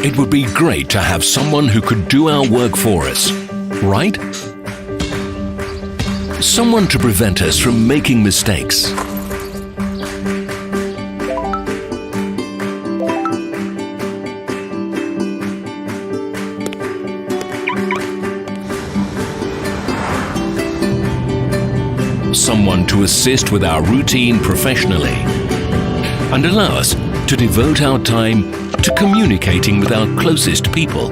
It would be great to have someone who could do our work for us, right? Someone to prevent us from making mistakes. Someone to assist with our routine professionally and allow us to devote our time to communicating with our closest people.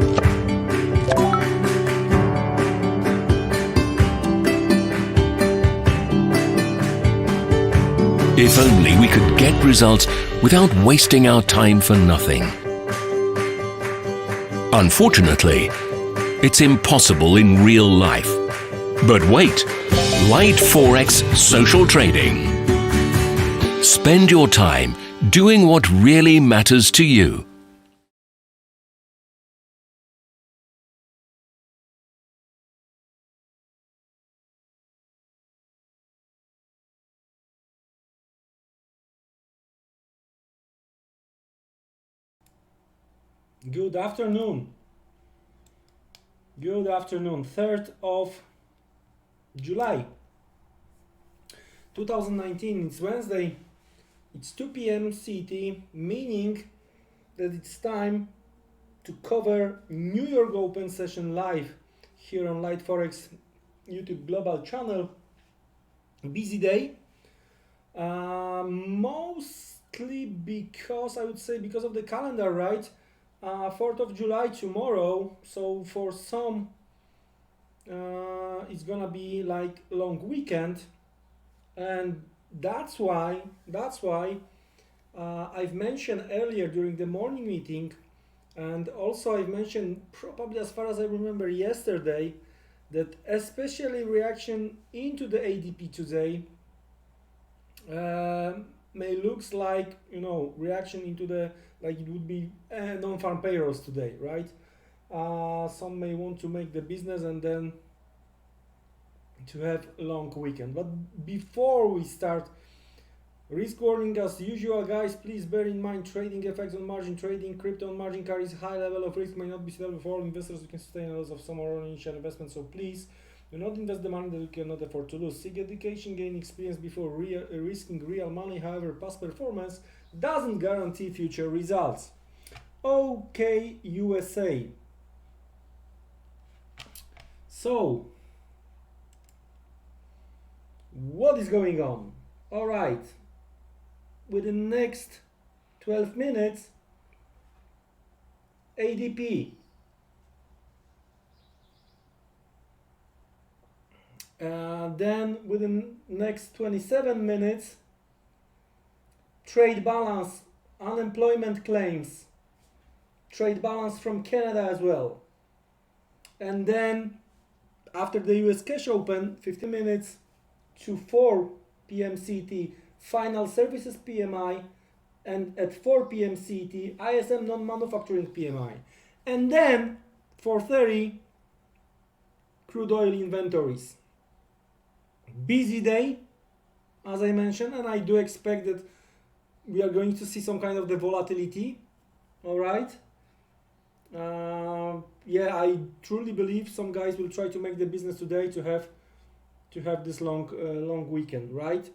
If only we could get results without wasting our time for nothing. Unfortunately, it's impossible in real life. But wait, Liteforex Social Trading. Spend your time doing what really matters to you. Good afternoon. Good afternoon. 3rd of July 2019. It's Wednesday. It's 2 p.m. CT, meaning that it's time to cover New York Open session live here on Liteforex YouTube global channel. Busy day. Mostly because, I would say, because of the calendar, right? 4th of July tomorrow, so for some it's gonna be like long weekend, and that's why I've mentioned earlier during the morning meeting, and also I've mentioned probably as far as I remember yesterday, that especially reaction into the ADP today may looks like, you know, reaction into the, like it would be non-farm payrolls today, right? Some may want to make the business and then to have a long weekend. But before we start, risk warning as usual, guys, please bear in mind trading effects on margin trading. Crypto on margin carries high level of risk, may not be suitable for all investors who can sustain a loss of some or all initial investment. So please do not invest the money that you cannot afford to lose. Seek education, gain experience before risking real money. However, past performance doesn't guarantee future results. Okay, USA. So, what is going on? All right. Within the next 12 minutes, ADP. Then within next 27 minutes, trade balance, unemployment claims, trade balance from Canada as well. And then after the US cash open, 15 minutes to 4 p.m. CT, final services PMI, and at 4 p.m. CT, ISM non-manufacturing PMI. And then 4:30, crude oil inventories. Busy day, as I mentioned, and I do expect that we are going to see some kind of the volatility. All right. Yeah, I truly believe some guys will try to make the business today to have this long weekend, right?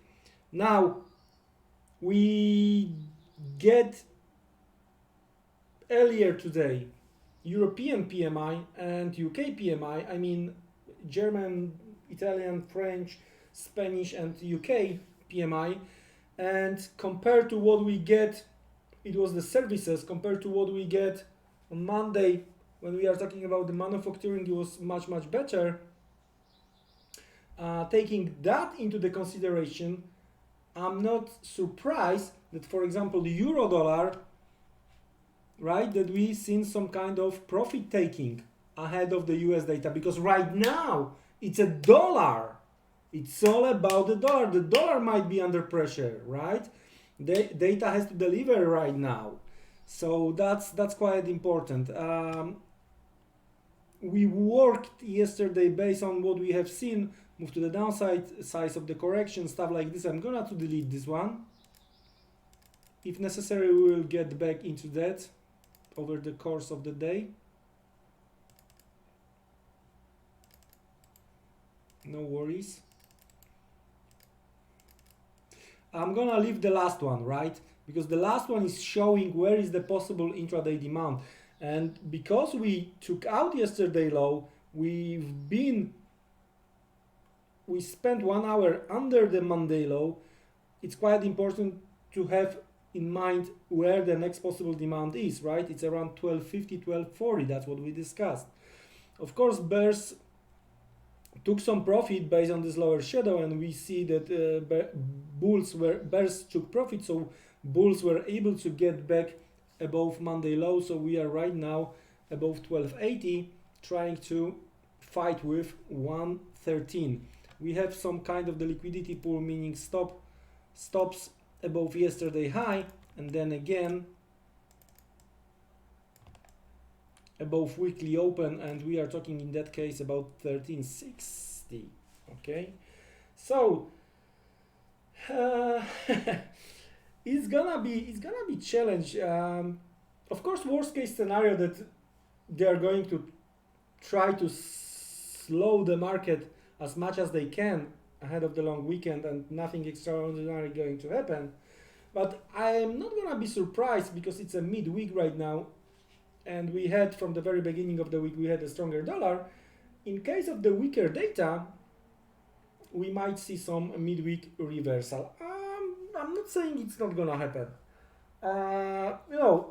Now we get earlier today European PMI and UK PMI. I mean German, Italian, French, Spanish, and UK PMI. And compared to what we get, it was the services, compared to what we get on Monday when we are talking about the manufacturing, it was much better. Taking that into the consideration, I'm not surprised that, for example, the euro dollar, right, that we've seen some kind of profit taking ahead of the US data, because right now it's a dollar. It's all about the dollar. The dollar might be under pressure, right? The data has to deliver right now. So that's quite important. We worked yesterday based on what we have seen, move to the downside, size of the correction, stuff like this. I'm gonna to delete this one. If necessary, we will get back into that. over the course of the day. No worries. I'm gonna leave the last one, right? Because the last one is showing where is the possible intraday demand. And because we took out yesterday low, we spent 1 hour under the Monday low. It's quite important to have in mind where the next possible demand is, right? It's around 1250, 1240. That's what we discussed. Of course, bears took some profit based on this lower shadow, and we see that bears took profit, so bulls were able to get back above Monday low. So we are right now above 1280, trying to fight with 113. We have some kind of the liquidity pool, meaning stops above yesterday high, and then again above weekly open, and we are talking in that case about 1360. Okay, so it's gonna be challenge. Of course, worst case scenario that they are going to try to slow the market as much as they can ahead of the long weekend, and nothing extraordinary going to happen. But I'm not gonna be surprised, because it's a midweek right now, and we had from the very beginning of the week we had a stronger dollar. In case of the weaker data, we might see some midweek reversal. I'm not saying it's not gonna happen.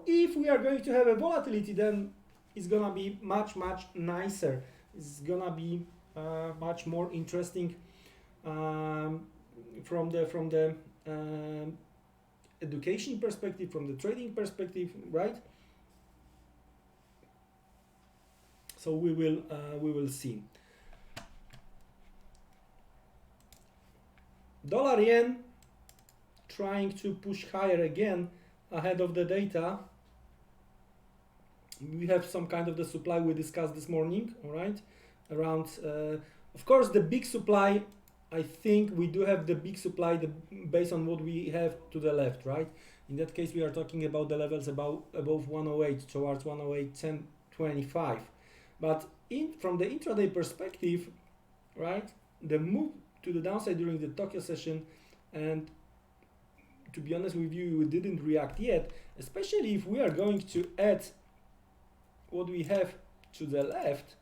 If we are going to have a volatility, then it's gonna be much nicer. It's gonna be much more interesting from the education perspective, from the trading perspective, right? So we will see. Dollar yen trying to push higher again ahead of the data. We have some kind of the supply we discussed this morning, all right? Around, of course, the big supply. I think we do have the big supply based on what we have to the left, right? In that case, we are talking about the levels above 108 towards 108.1025. But from the intraday perspective, right, the move to the downside during the Tokyo session, and to be honest with you, we didn't react yet, especially if we are going to add what we have to the left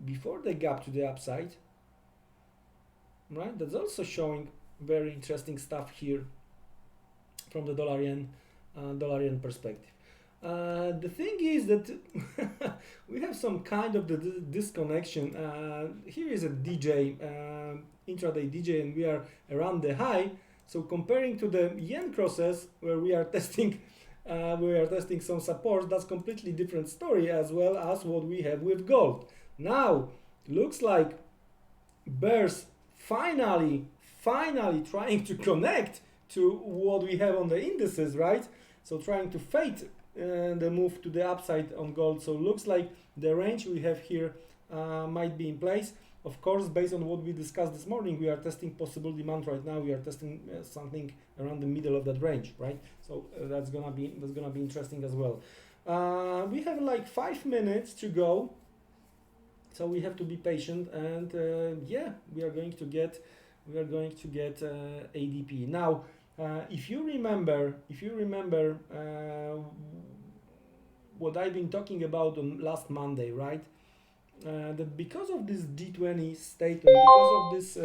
before the gap to the upside, right? That's also showing very interesting stuff here from the dollar yen perspective. The thing is that we have some kind of the disconnection. Here is a DJ, intraday DJ, and we are around the high. So comparing to the yen crosses, where we are testing some support, that's completely different story, as well as what we have with gold. Now looks like bears finally trying to connect to what we have on the indices, right? So trying to fade the move to the upside on gold. So looks like the range we have here might be in place. Of course, based on what we discussed this morning, we are testing possible demand right now. We are testing something around the middle of that range, right? So that's gonna be interesting as well. We have like 5 minutes to go, so we have to be patient, and yeah, we are going to get ADP now. If you remember what I've been talking about on last Monday, right? That because of this G20 statement, because of this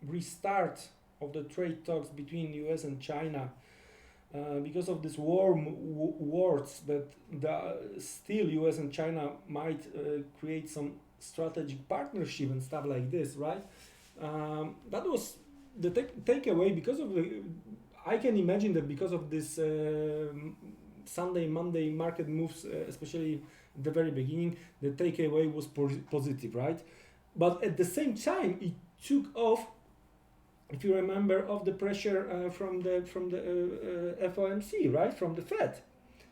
restart of the trade talks between US and China, because of this wars that still US and China might create some strategic partnership and stuff like this, right? That was the takeaway. Because of I can imagine that because of this Sunday, Monday market moves, especially at the very beginning, the takeaway was positive, right? But at the same time, it took off, if you remember, of the pressure from the FOMC, right, from the Fed.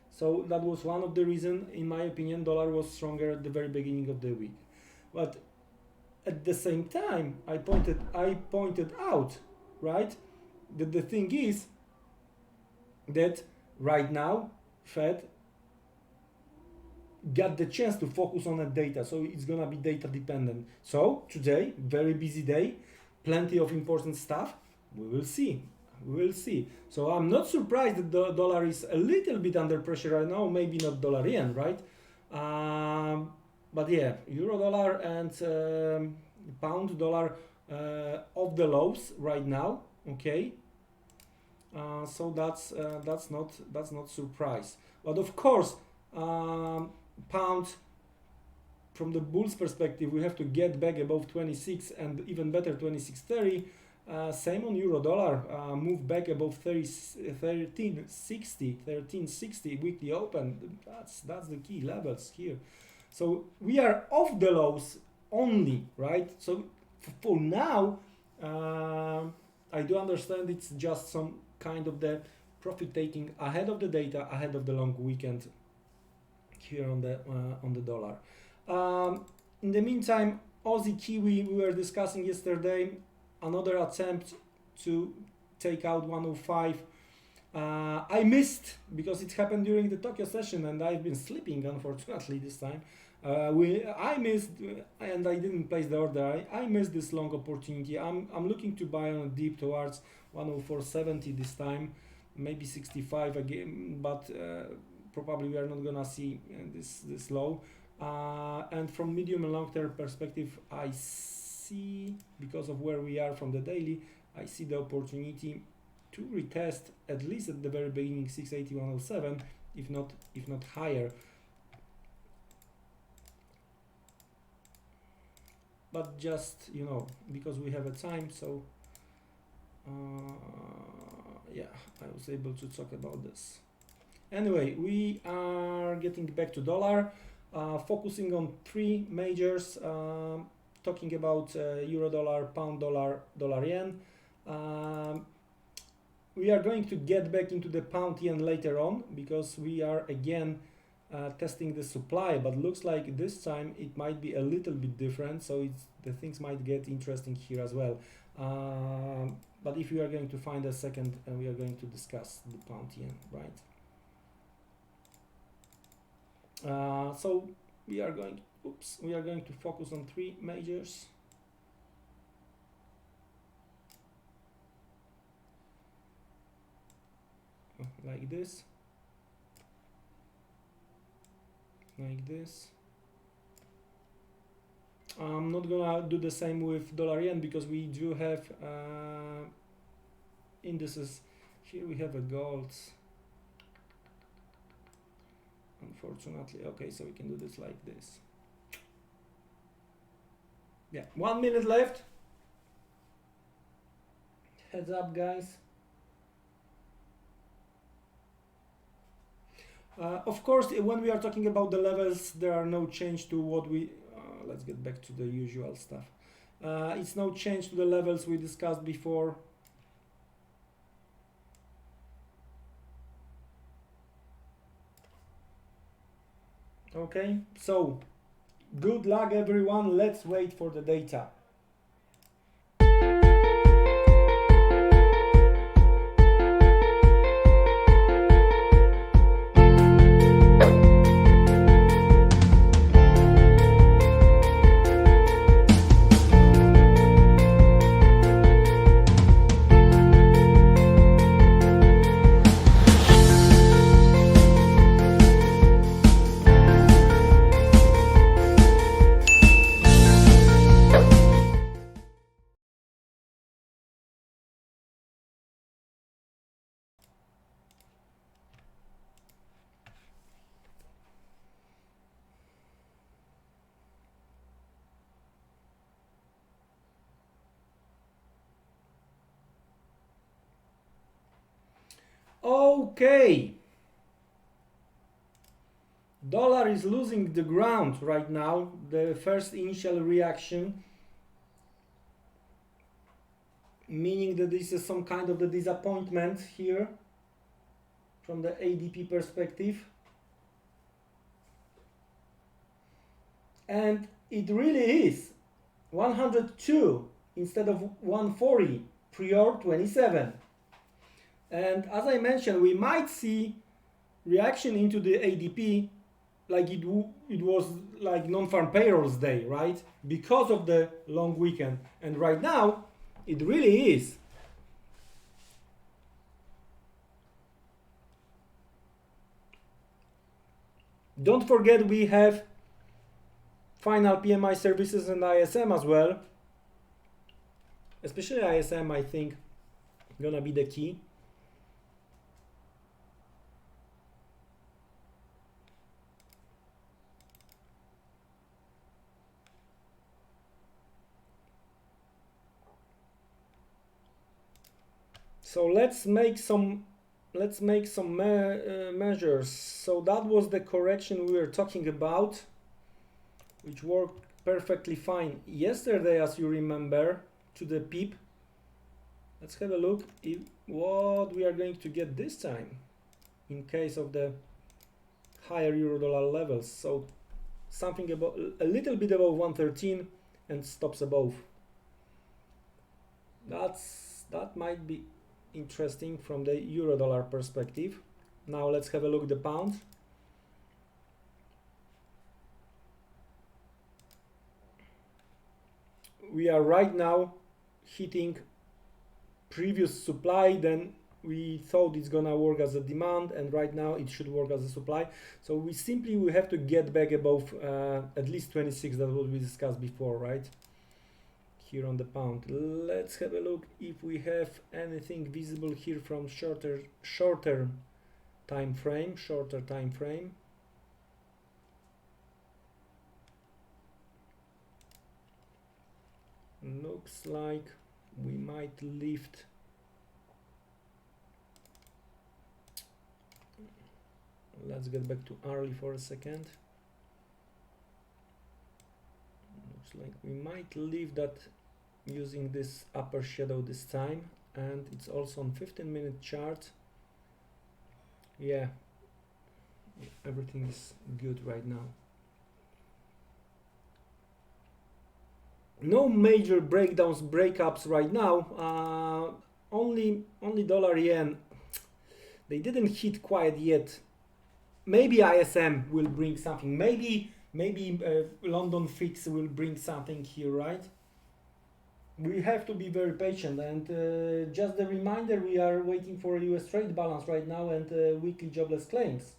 So that was one of the reasons, in my opinion, dollar was stronger at the very beginning of the week. But at the same time, I pointed out, right, that the thing is that right now Fed got the chance to focus on the data, so it's gonna be data dependent. So today, very busy day, plenty of important stuff. We will see. So I'm not surprised that the dollar is a little bit under pressure right now. Maybe not dollar yen, right? But yeah, euro dollar and pound dollar off the lows right now. Okay. So that's not surprise. But of course, pound, from the bulls perspective, we have to get back above 26 and even better 26.30. Same on euro dollar, move back above 1360 weekly open. That's the key levels here. So we are off the lows only, right? So for now, I do understand it's just some kind of the profit taking ahead of the data, ahead of the long weekend here on the dollar. In the meantime, Aussie Kiwi, we were discussing yesterday, another attempt to take out 105. I missed because it happened during the Tokyo session and I've been sleeping, unfortunately, this time. I missed and I didn't place the order. I missed this long opportunity. I'm looking to buy on a dip towards 104.70 this time, maybe 65 again, but probably we are not gonna see this low. And from medium and long term perspective, I see, because of where we are from the daily, I see the opportunity to retest at least at the very beginning 680.107, if not higher. But just, you know, because we have a time, so yeah, I was able to talk about this. Anyway, we are getting back to dollar, focusing on three majors, talking about euro dollar, pound dollar, dollar yen. We are going to get back into the pound yen later on because we are again testing the supply, but looks like this time it might be a little bit different, so the things might get interesting here as well. But if we are going to find a second, we are going to discuss the pound yen, right? So we are going to focus on three majors. Like this. Like this. I'm not gonna do the same with dollar yen because we do have indices. Here we have a gold. Unfortunately, okay, so we can do this like this. Yeah, 1 minute left. Heads up, guys. Of course, when we are talking about the levels, there are no change to what we. Let's get back to the usual stuff. It's no change to the levels we discussed before. Okay, so good luck, everyone. Let's wait for the data. Okay, dollar is losing the ground right now. The first initial reaction, meaning that this is some kind of the disappointment here from the ADP perspective, and it really is 102 instead of 140 prior 27. And as I mentioned, we might see reaction into the ADP like it was like non-farm payrolls day, right? Because of the long weekend. And right now, it really is. Don't forget we have final PMI services and ISM as well. Especially ISM, I think, gonna be the key. So let's make some measures. So that was the correction we were talking about, which worked perfectly fine yesterday, as you remember, to the pip. Let's have a look if what we are going to get this time in case of the higher euro dollar levels. So something about a little bit above 113 and stops above. That might be interesting from the euro dollar perspective. Now let's have a look at the pound. We are right now hitting previous supply, then we thought it's gonna work as a demand, and right now it should work as a supply. So we have to get back above at least 26. That's what we discussed before, right? Here on the pound. Let's have a look if we have anything visible here from shorter time frame. Looks like we might lift. Let's get back to hourly for a second. Looks like we might leave that using this upper shadow this time, and it's also on 15-minute chart. Yeah, everything is good right now. No major breakups right now. Only dollar yen. They didn't hit quite yet. Maybe ISM will bring something. Maybe London fix will bring something here, right? We have to be very patient, and just a reminder, we are waiting for a US trade balance right now and weekly jobless claims.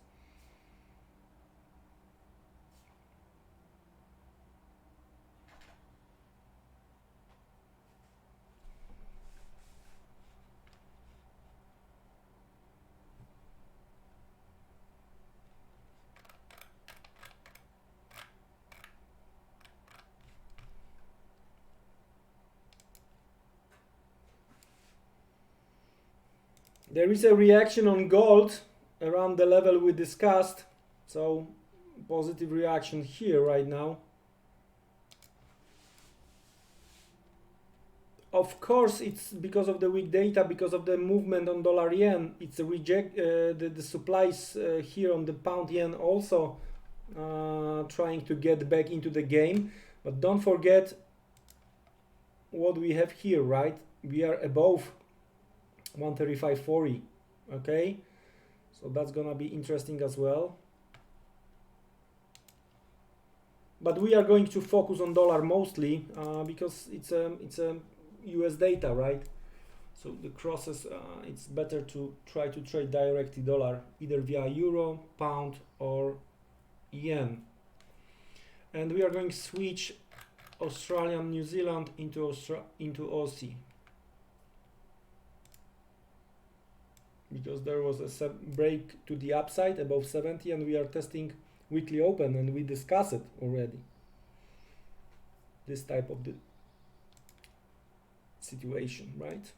There is a reaction on gold around the level we discussed, so positive reaction here right now. Of course, it's because of the weak data, because of the movement on dollar yen. It's a the supplies here on the pound yen also trying to get back into the game. But don't forget what we have here, right? We are above 135.40. Okay, so that's gonna be interesting as well. But we are going to focus on dollar mostly because it's a US data, right? So the crosses, it's better to try to trade directly dollar, either via euro, pound, or yen. And we are going to switch Australian New Zealand into Aussie, because there was a break to the upside above 70, and we are testing weekly open, and we discussed it already, this type of the situation, right?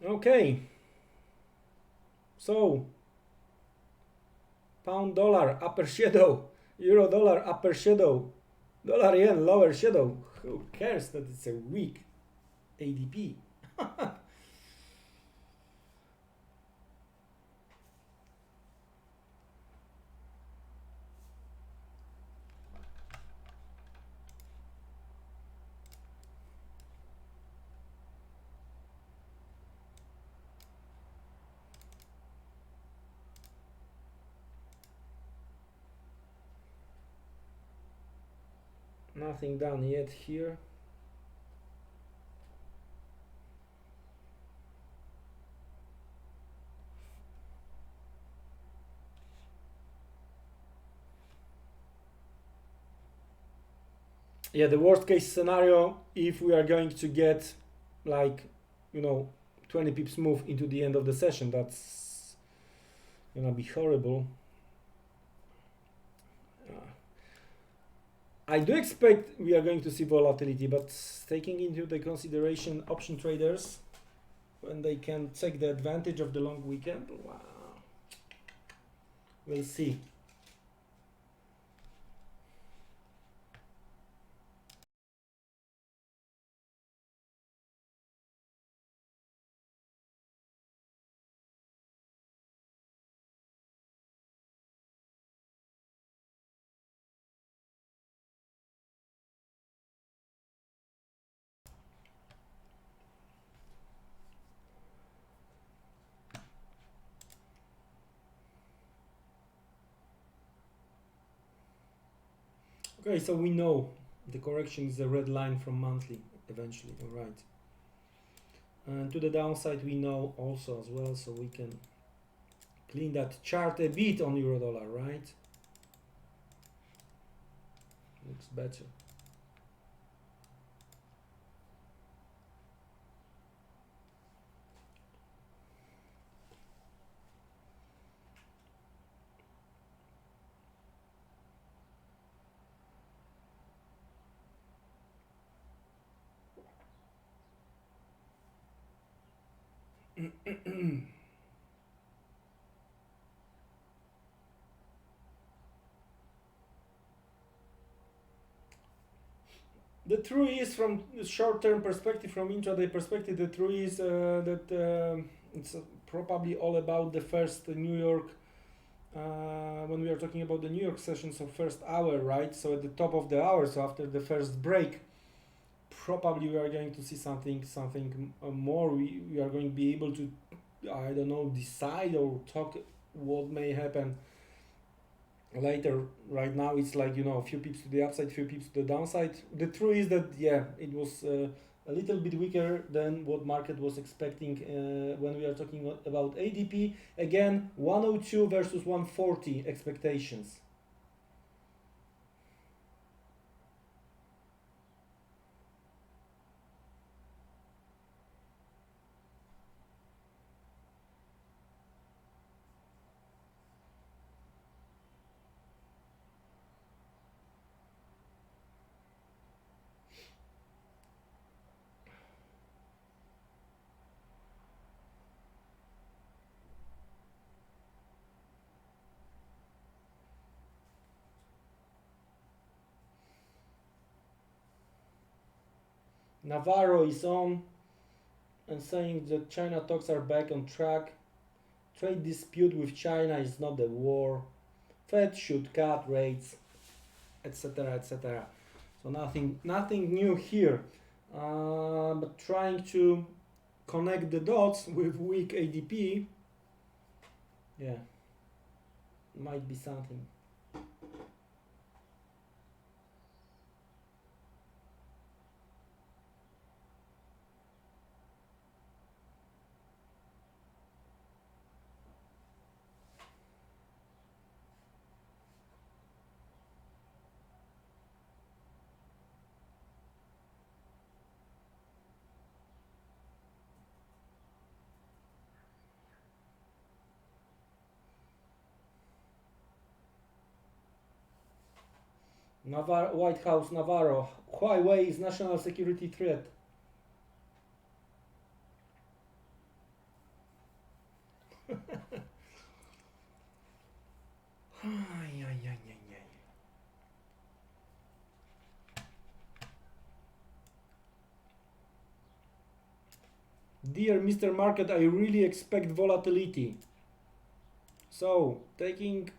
Okay, so pound dollar upper shadow, euro dollar upper shadow, dollar yen lower shadow. Who cares that it's a weak ADP? Nothing done yet here. Yeah, the worst case scenario, if we are going to get like, 20 pips move into the end of the session, that's gonna be horrible. I do expect we are going to see volatility, but taking into the consideration option traders, when they can take the advantage of the long weekend, wow, we'll see. Okay, so we know the correction is a red line from monthly eventually, all right. And to the downside we know also as well, so we can clean that chart a bit on euro dollar, right? Looks better. The truth is, from the short-term perspective, from intraday perspective, the truth is that it's probably all about the first New York, when we are talking about the New York session, so first hour, right? So at the top of the hour, so after the first break, probably we are going to see something more. We are going to be able to, I don't know, decide or talk what may happen later. Right now it's like, a few pips to the upside, few pips to the downside. The truth is that, yeah, it was a little bit weaker than what market was expecting when we are talking about ADP. Again, 102 versus 140 expectations. Navarro is on and saying that China talks are back on track. Trade dispute with China is not a war. Fed should cut rates, etc., etc. So nothing new here. But trying to connect the dots with weak ADP, yeah, might be something. White House Navarro, Huawei is national security threat. Dear Mr. Market, I really expect volatility. So, taking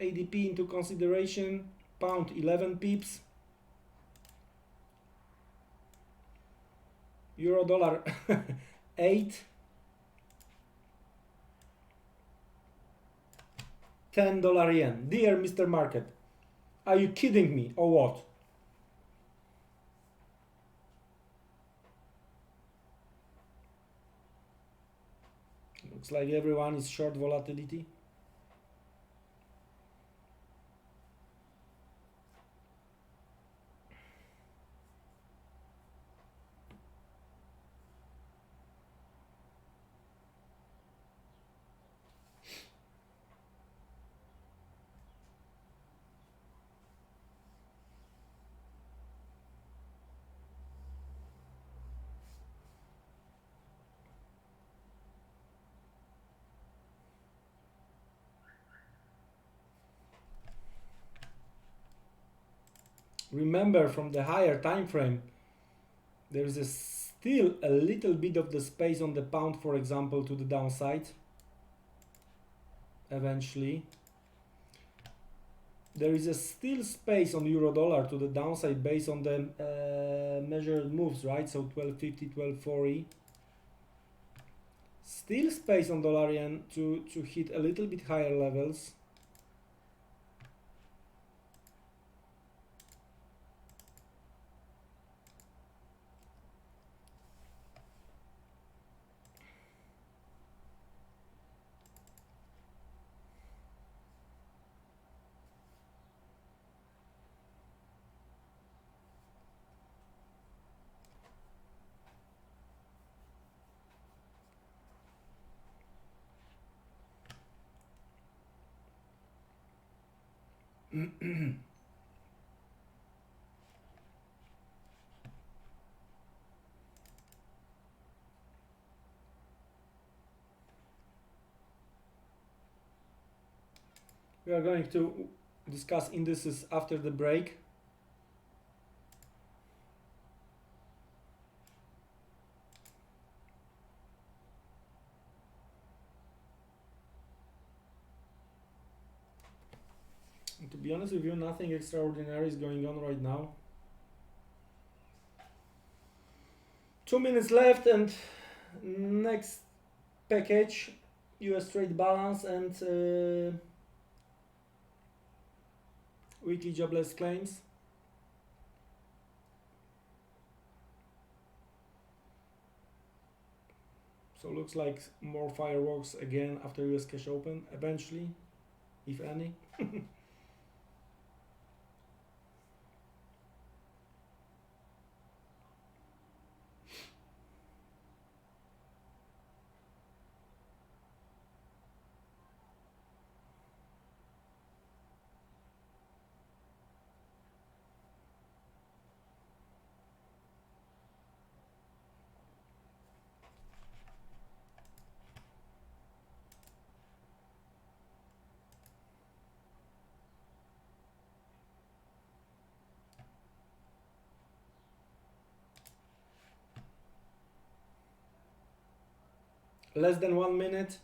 ADP into consideration, pound 11 pips, euro dollar 8, $10 yen. Dear Mr. Market, are you kidding me or what? Looks like everyone is short volatility. Remember, from the higher time frame, there is still a little bit of the space on the pound, for example, to the downside. Eventually, there is still space on euro dollar to the downside based on the measured moves, right? So 1250, 1240. Still space on dollar yen to hit a little bit higher levels. We are going to discuss indices after the break. And to be honest with you, nothing extraordinary is going on right now. 2 minutes left, and next package, US trade balance and weekly jobless claims. So looks like more fireworks again after US cash open eventually, if any. Less than 1 minute.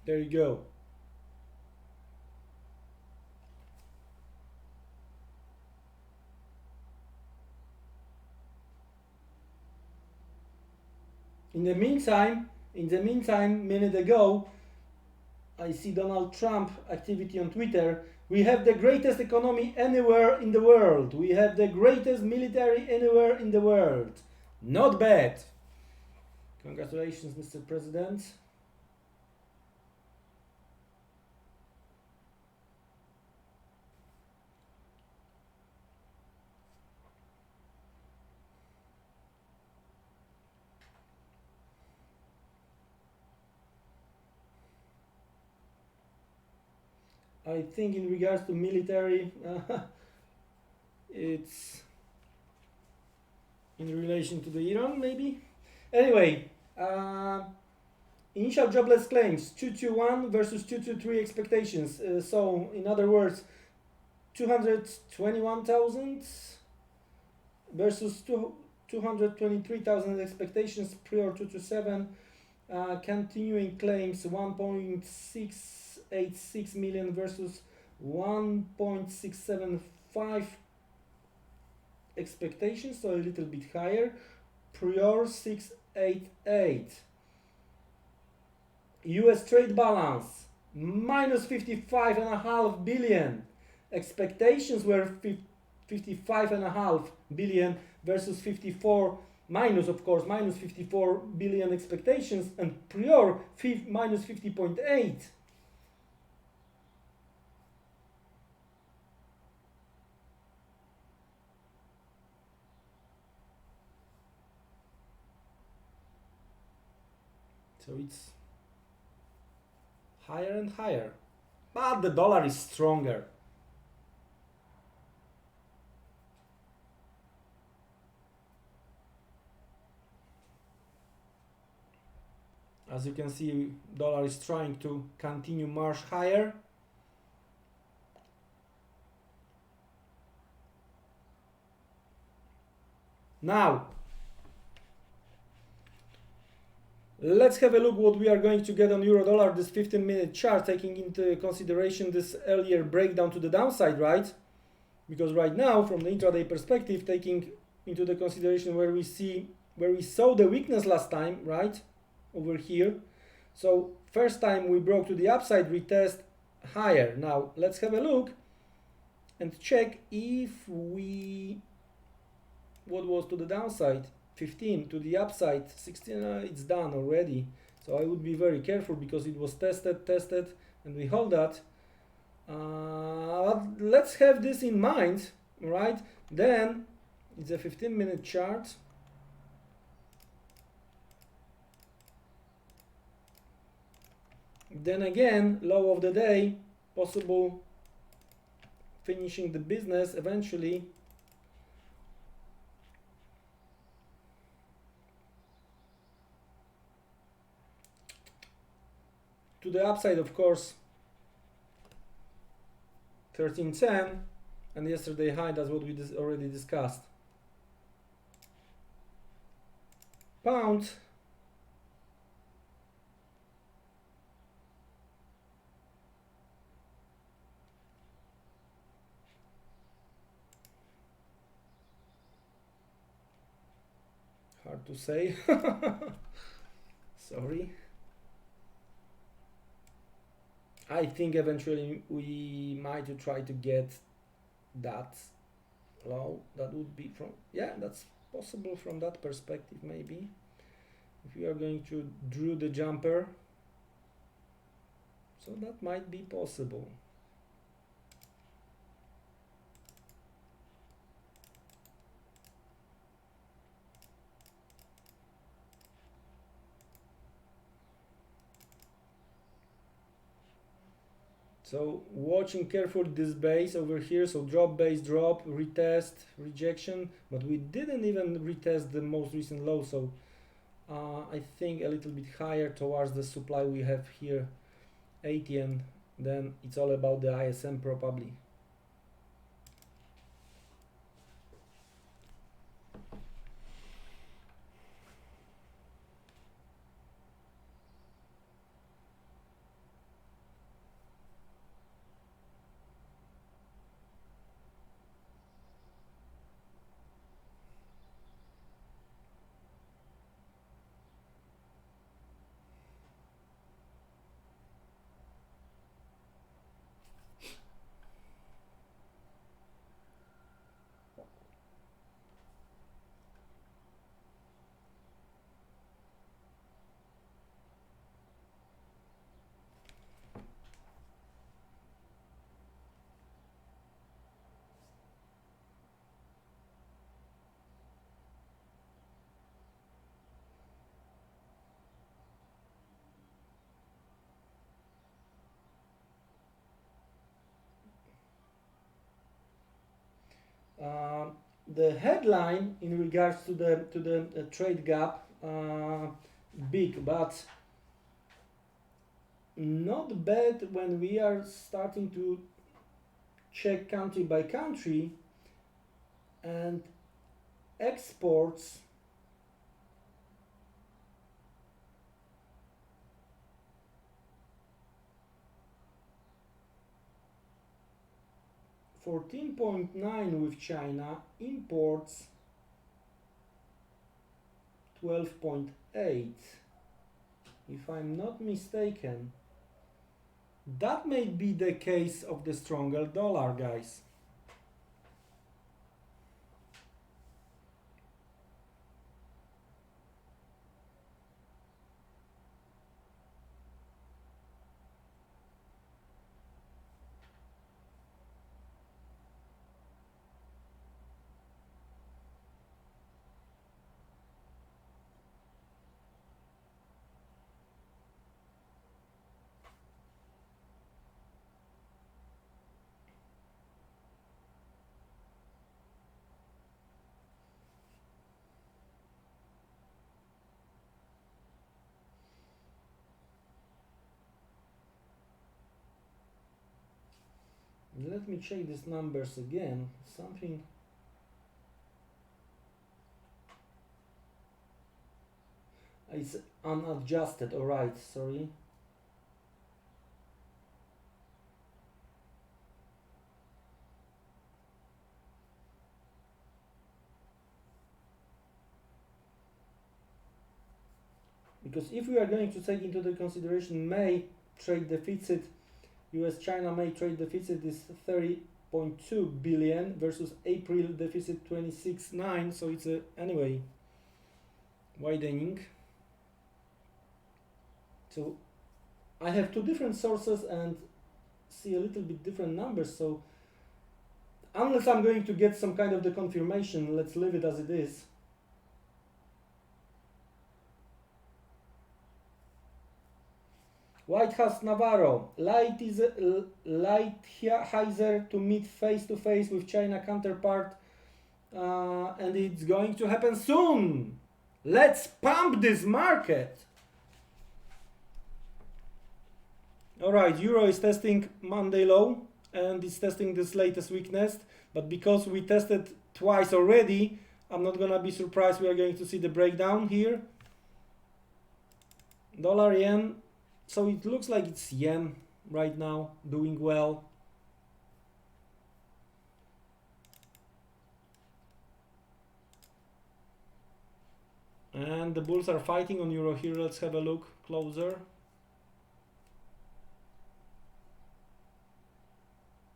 There you go. In the meantime, minute ago, I see Donald Trump activity on Twitter. We have the greatest economy anywhere in the world. We have the greatest military anywhere in the world. Not bad. Congratulations, Mr. President. I think in regards to military, it's in relation to the Iran, maybe. Anyway, initial jobless claims 221 versus 223 expectations. So in other words, 221,000 versus 223,000 expectations prior 227. Continuing claims 1.686 million versus 1.675 expectations, so a little bit higher. Prior 688. US trade balance minus 55.5 billion. Expectations were 55.5 billion versus 54 minus, of course, minus 54 billion expectations, and prior minus 50.8. So it's higher and higher, but the dollar is stronger. As you can see, dollar is trying to continue march higher. Now, let's have a look what we are going to get on euro dollar, this 15-minute chart, taking into consideration this earlier breakdown to the downside, right? Because right now, from the intraday perspective, taking into the consideration where we saw the weakness last time, right? Over here. So first time we broke to the upside, retest higher. Now let's have a look and check if what was to the downside, 15, to the upside 16. It's done already, so I would be very careful because it was tested, and we hold that. Let's have this in mind, right? Then it's a 15-minute chart. Then again, low of the day, possible finishing the business eventually. To the upside, of course, 1310, and yesterday high, that's what we already discussed. Pound. Hard to say. Sorry. I think eventually we might try to get that low. That would be from, yeah, that's possible from that perspective maybe. If we are going to draw the jumper, so that might be possible. So watching carefully this base over here, so drop, base, drop, retest, rejection, but we didn't even retest the most recent low, so I think a little bit higher towards the supply we have here, 80, and then it's all about the ISM probably. The headline in regards to the trade gap, big, but not bad when we are starting to check country by country, and exports $14.9 with China, imports 12.8, if I'm not mistaken. That may be the case of the stronger dollar, guys. Let me check these numbers again. Something. It's unadjusted. All right, sorry. Because if we are going to take into the consideration May trade deficit, US-China May trade deficit is 30.2 billion versus April deficit 26.9, so it's anyway widening. So I have two different sources and see a little bit different numbers, so unless I'm going to get some kind of the confirmation, let's leave it as it is. White House Navarro, Lighthizer to meet face-to-face with China counterpart, and it's going to happen soon. Let's pump this market. All right, Euro is testing Monday low and it's testing this latest weakness, but because we tested twice already, I'm not gonna be surprised we are going to see the breakdown here. Dollar yen. So it looks like it's yen right now doing well. And the bulls are fighting on euro here. Let's have a look closer.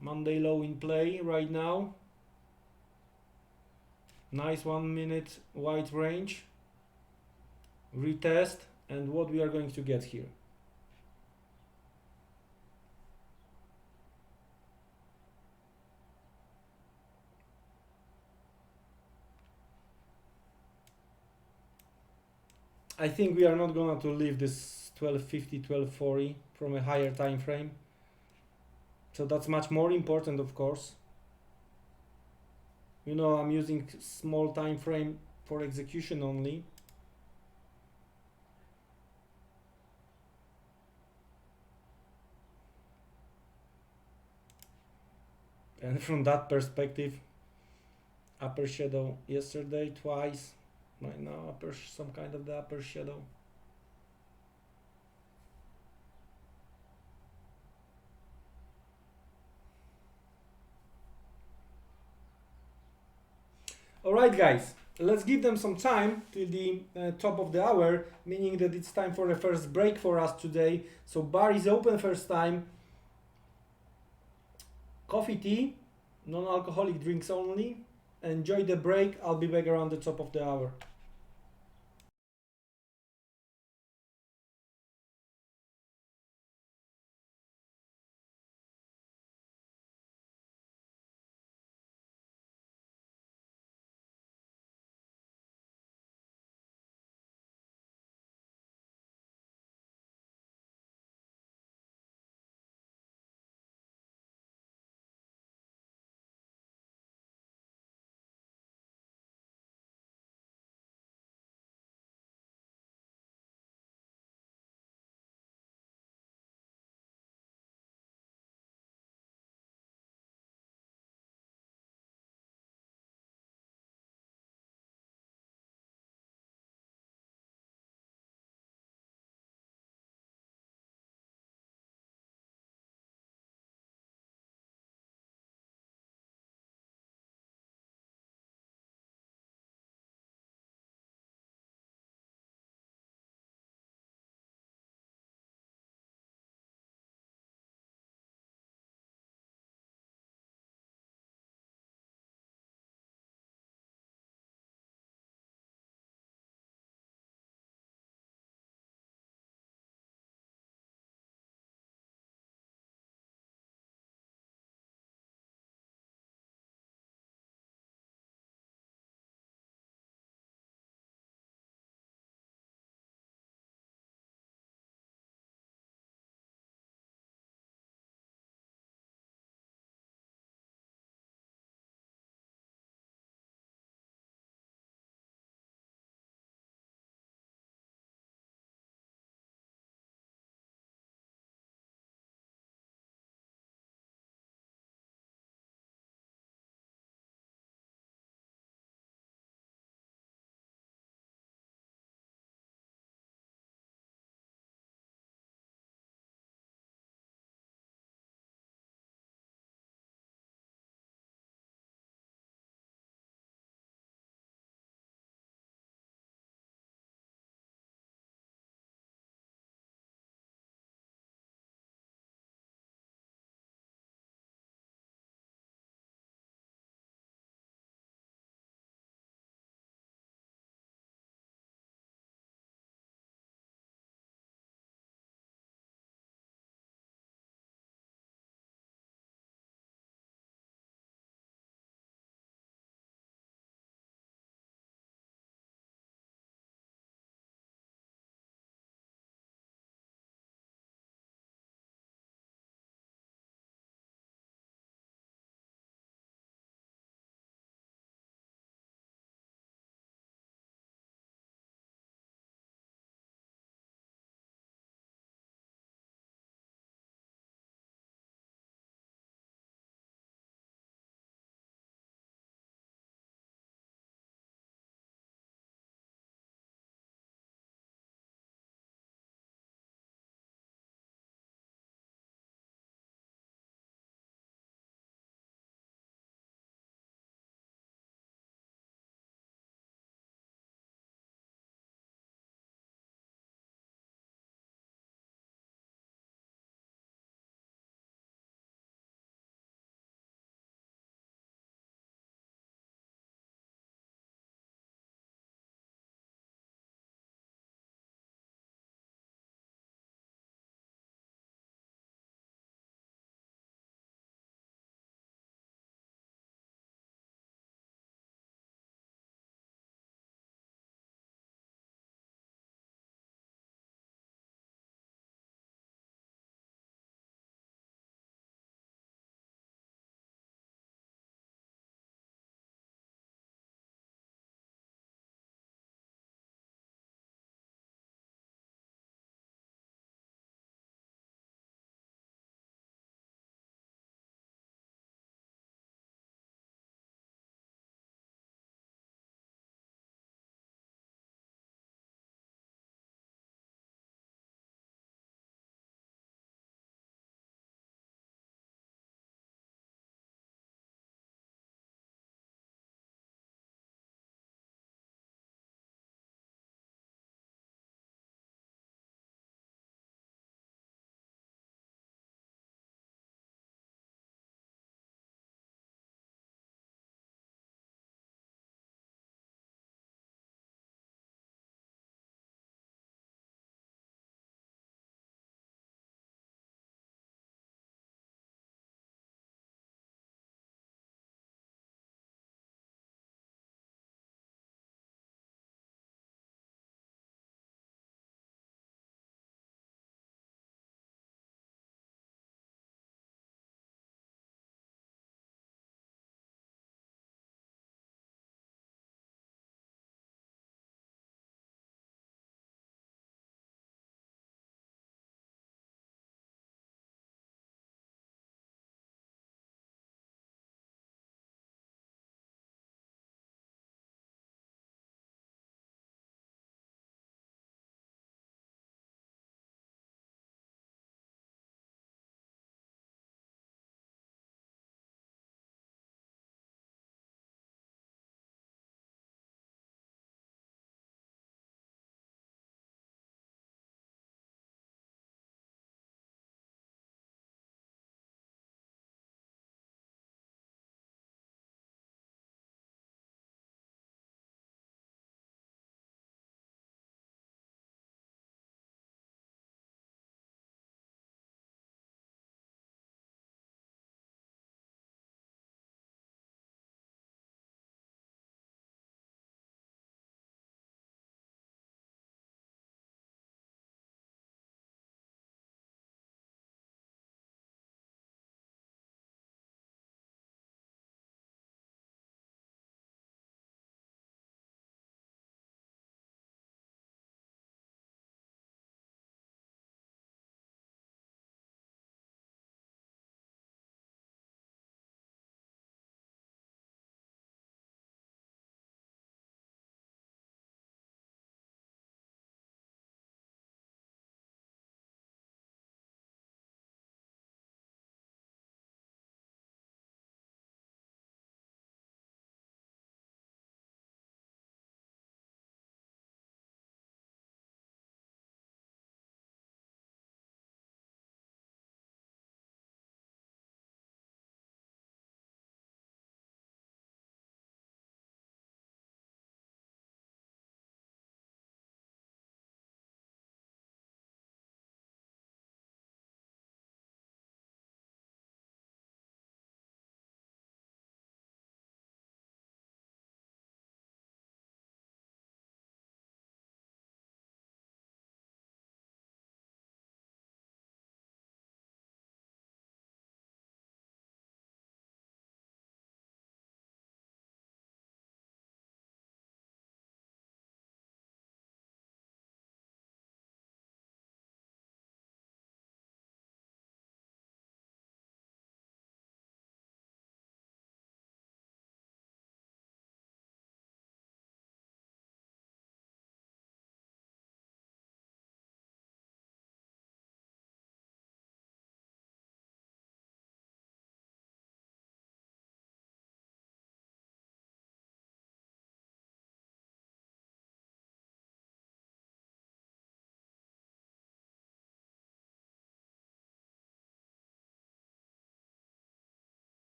Monday low in play right now. Nice 1 minute wide range. Retest, and what we are going to get here. I think we are not going to leave this 1250, 1240 from a higher time frame. So that's much more important, of course. You know, I'm using small time frame for execution only. And from that perspective, upper shadow yesterday twice. Right now, some kind of the upper shadow. All right, guys, let's give them some time till the top of the hour, meaning that it's time for a first break for us today. So bar is open first time. Coffee, tea, non-alcoholic drinks only. Enjoy the break. I'll be back around the top of the hour.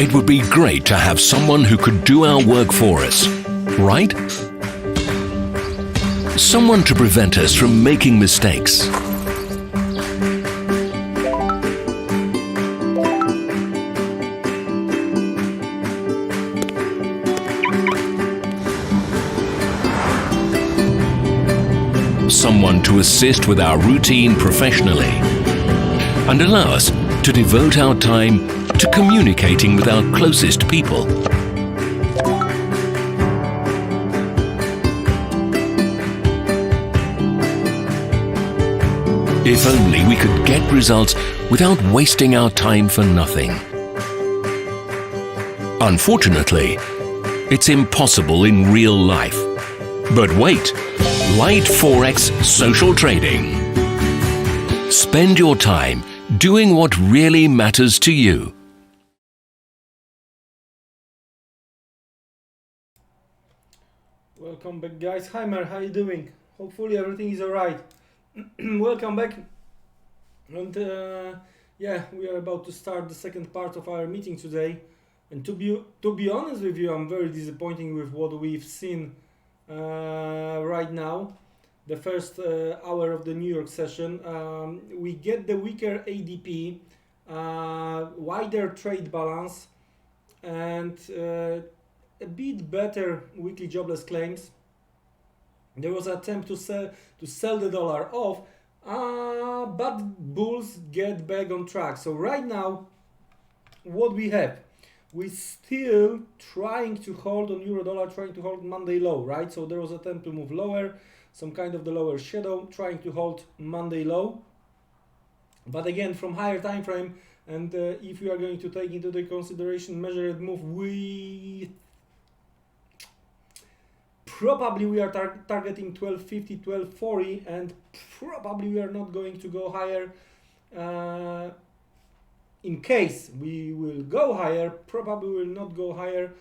It would be great to have someone who could do our work for us, right? Someone to prevent us from making mistakes. Someone to assist with our routine professionally and allow us to devote our time to communicating with our closest people. If only we could get results without wasting our time for nothing. Unfortunately, it's impossible in real life. But wait, Liteforex social trading. Spend your time doing what really matters to you. Welcome back, guys. Hi Mer, how you doing? Hopefully everything is alright. Welcome back. And yeah, we are about to start the second part of our meeting today. And to be honest with you, I'm very disappointed with what we've seen right now. The first hour of the New York session, we get the weaker ADP, wider trade balance, and a bit better weekly jobless claims. There was an attempt to sell the dollar off, but bulls get back on track. So right now, what we have, we still trying to hold on euro dollar, trying to hold Monday low, right? So there was an attempt to move lower, some kind of the lower shadow, trying to hold Monday low. But again, from higher time frame, and if we are going to take into the consideration measured move, we probably we are targeting 1250, 1240, and probably we are not going to go higher. In case we will go higher, probably will not go higher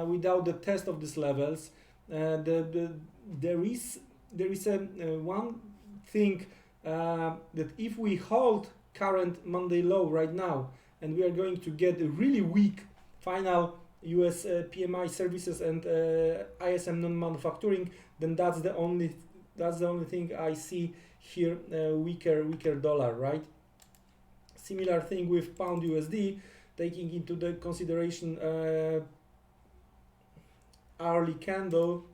without the test of these levels. There is a one thing that if we hold current Monday low right now, and we are going to get a really weak final US PMI services and ISM non-manufacturing, then that's the only thing I see here, weaker dollar, right? Similar thing with pound USD, taking into the consideration hourly candle.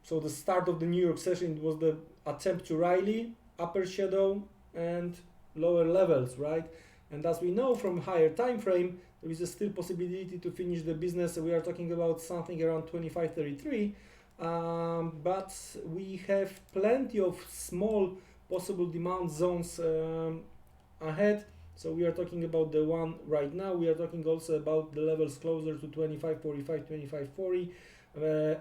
So the start of the New York session was the attempt to rally, upper shadow and lower levels, right? And as we know from higher time frame, there is a still possibility to finish the business. We are talking about something around 25.33, but we have plenty of small possible demand zones ahead. So we are talking about the one right now. We are talking also about the levels closer to 25.45, 25.40.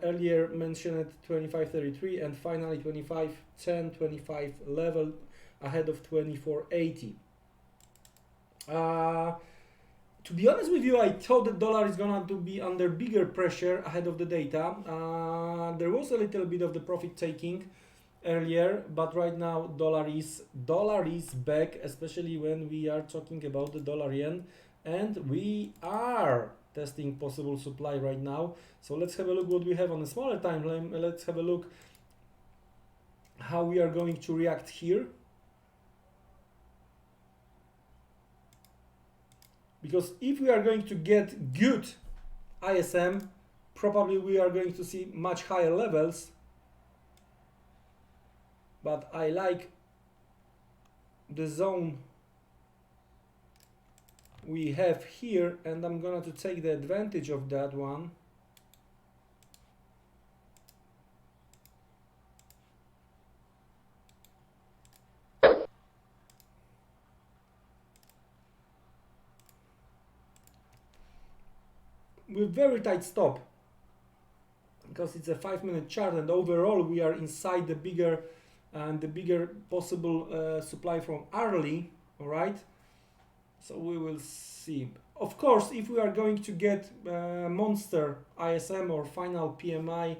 Earlier mentioned 25.33, and finally 25.10, 25 level ahead of 24.80. To be honest with you, I thought the dollar is gonna to be under bigger pressure ahead of the data. There was a little bit of the profit taking earlier, but right now dollar is back, especially when we are talking about the dollar yen, and we are testing possible supply right now. So let's have a look what we have on a smaller time frame. Let's have a look how we are going to react here. Because if we are going to get good ISM, probably we are going to see much higher levels. But I like the zone we have here, and I'm going to take the advantage of that one. With very tight stop, because it's a 5-minute chart, and overall we are inside the bigger possible supply from hourly. All right, so we will see. Of course, if we are going to get monster ISM or final PMI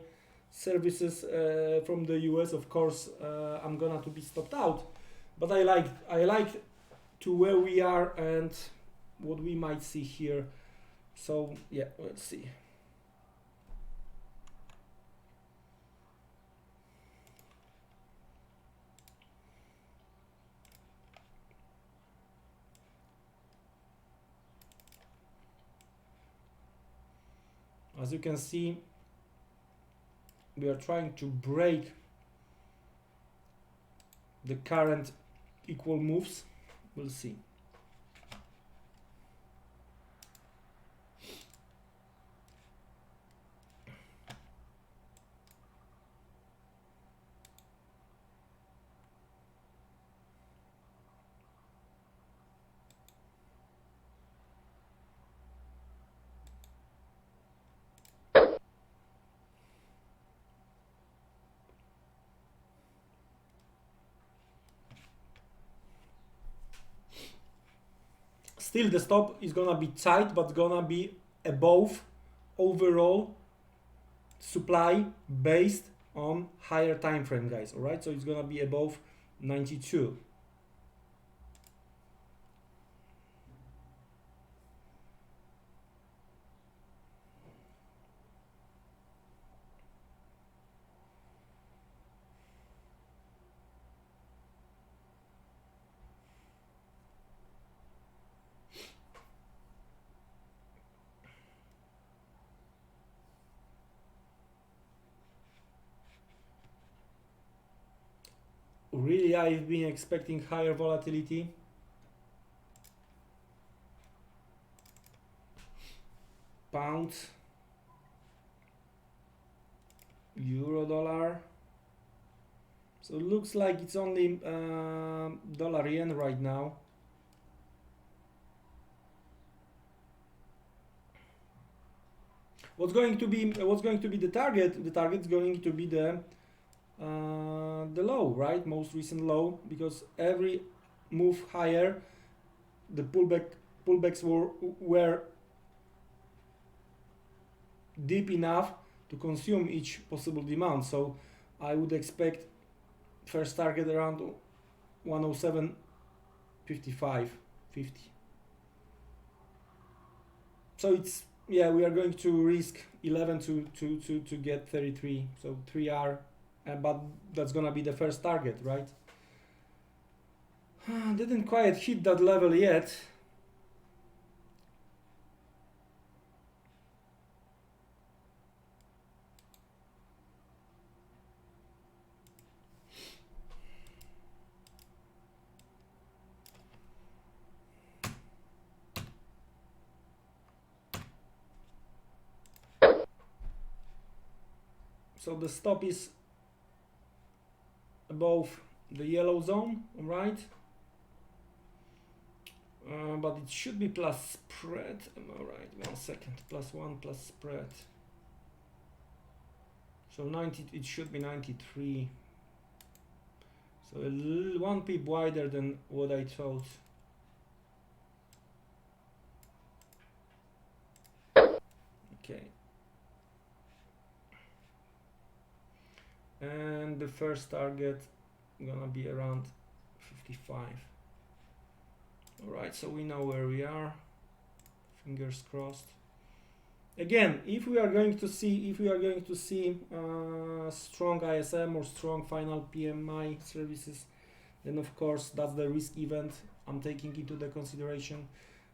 services from the US, of course I'm gonna to be stopped out. But I like to where we are, and what we might see here. So yeah, let's see. As you can see, we are trying to break the current equal moves. We'll see. Still, the stop is gonna be tight, but gonna be above overall supply based on higher time frame, guys. All right, so it's gonna be above 92. Really, I've been expecting higher volatility. Pound, euro dollar. So it looks like it's only dollar yen right now. What's going to be the target? The target is going to be the low, right? Most recent low, because every move higher, the pullbacks were deep enough to consume each possible demand. So I would expect first target around 107.55, 50. So it's, yeah, we are going to risk 11 to get 33. So 3R, but that's gonna be the first target, right? Didn't quite hit that level yet. So the stop is above the yellow zone, right? But it should be plus spread. Am I right? 1 second. +1 plus spread. So 90. It should be 93. So one pip wider than what I thought. Okay. And the first target gonna be around 55. All right, so we know where we are. Fingers crossed. Again, if we are going to see strong ISM or strong final PMI services, then of course that's the risk event I'm taking into the consideration.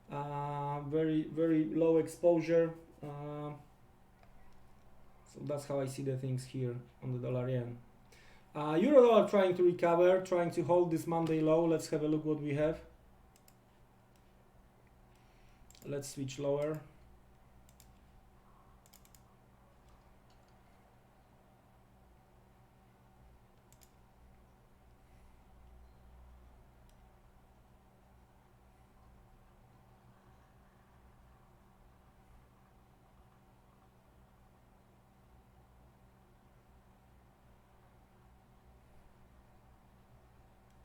Very low exposure. So that's how I see the things here on the dollar yen. Euro dollar trying to recover, trying to hold this Monday low. Let's have a look what we have. Let's switch lower.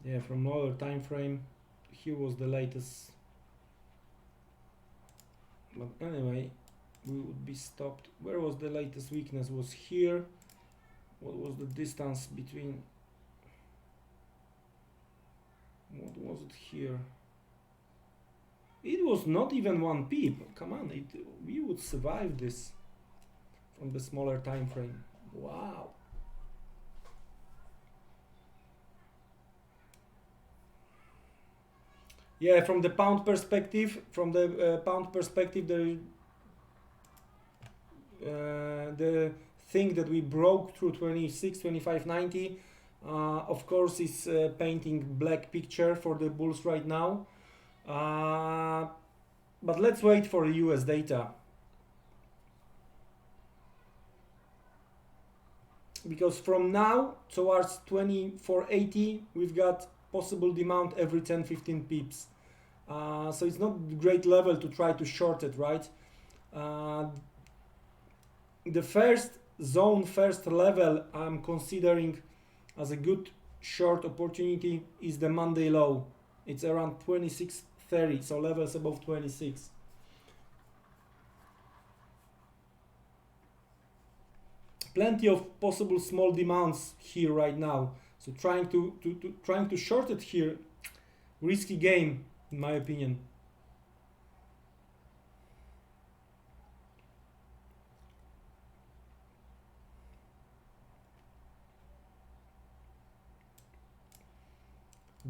Yeah, from lower time frame, here was the latest. But anyway, we would be stopped. Where was the latest weakness? Was here. What was the distance between? What was it here? It was not even 1 pip. Come on, we would survive this from the smaller time frame. Wow. Yeah, from the pound perspective, the thing that we broke through 26, 25.90, of course, is painting black picture for the bulls right now. But let's wait for the US data. Because from now towards 24.80, we've got possible demand every 10-15 pips. So it's not a great level to try to short it, right? The first zone, first level I'm considering as a good short opportunity is the Monday low. It's around 26.30, so levels above 26. Plenty of possible small demands here right now. So trying to short it here, risky game in my opinion.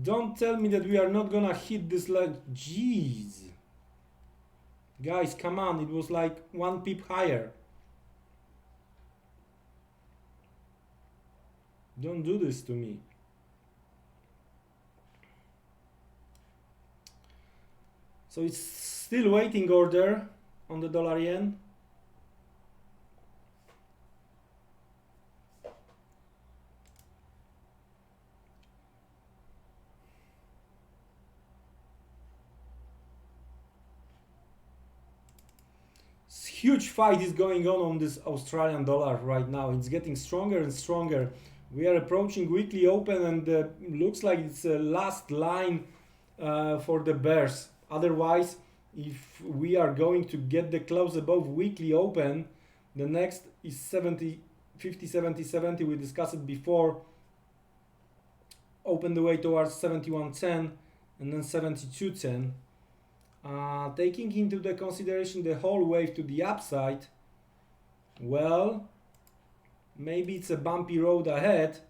Don't tell me that we are not gonna hit this like, jeez. Guys, come on, it was like 1 pip higher. Don't do this to me. So it's still waiting order on the dollar yen. Huge fight is going on this Australian dollar right now. It's getting stronger and stronger. We are approaching weekly open and looks like it's a last line for the bears. Otherwise, if we are going to get the close above weekly open, the next is 70, 50, 70, 70. We discussed it before. Open the way towards 71.10 and then 72.10. Taking into the consideration the whole wave to the upside, well, maybe it's a bumpy road ahead,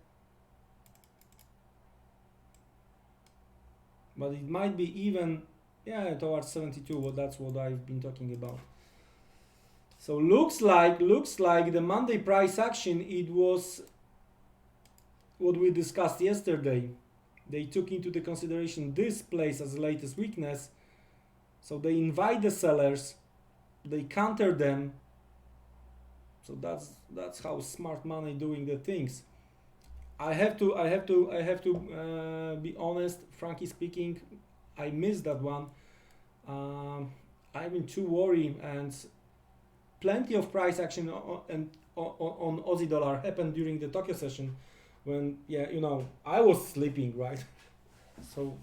but it might be even, yeah, towards 72. Well, that's what I've been talking about. So looks like the Monday price action, it was what we discussed yesterday. They took into the consideration this place as the latest weakness. So they invite the sellers, they counter them. So that's how smart money doing the things. I have to be honest, frankly speaking, I missed that one. I've been too worried, and plenty of price action on Aussie dollar happened during the Tokyo session, when, yeah, you know, I was sleeping, right? So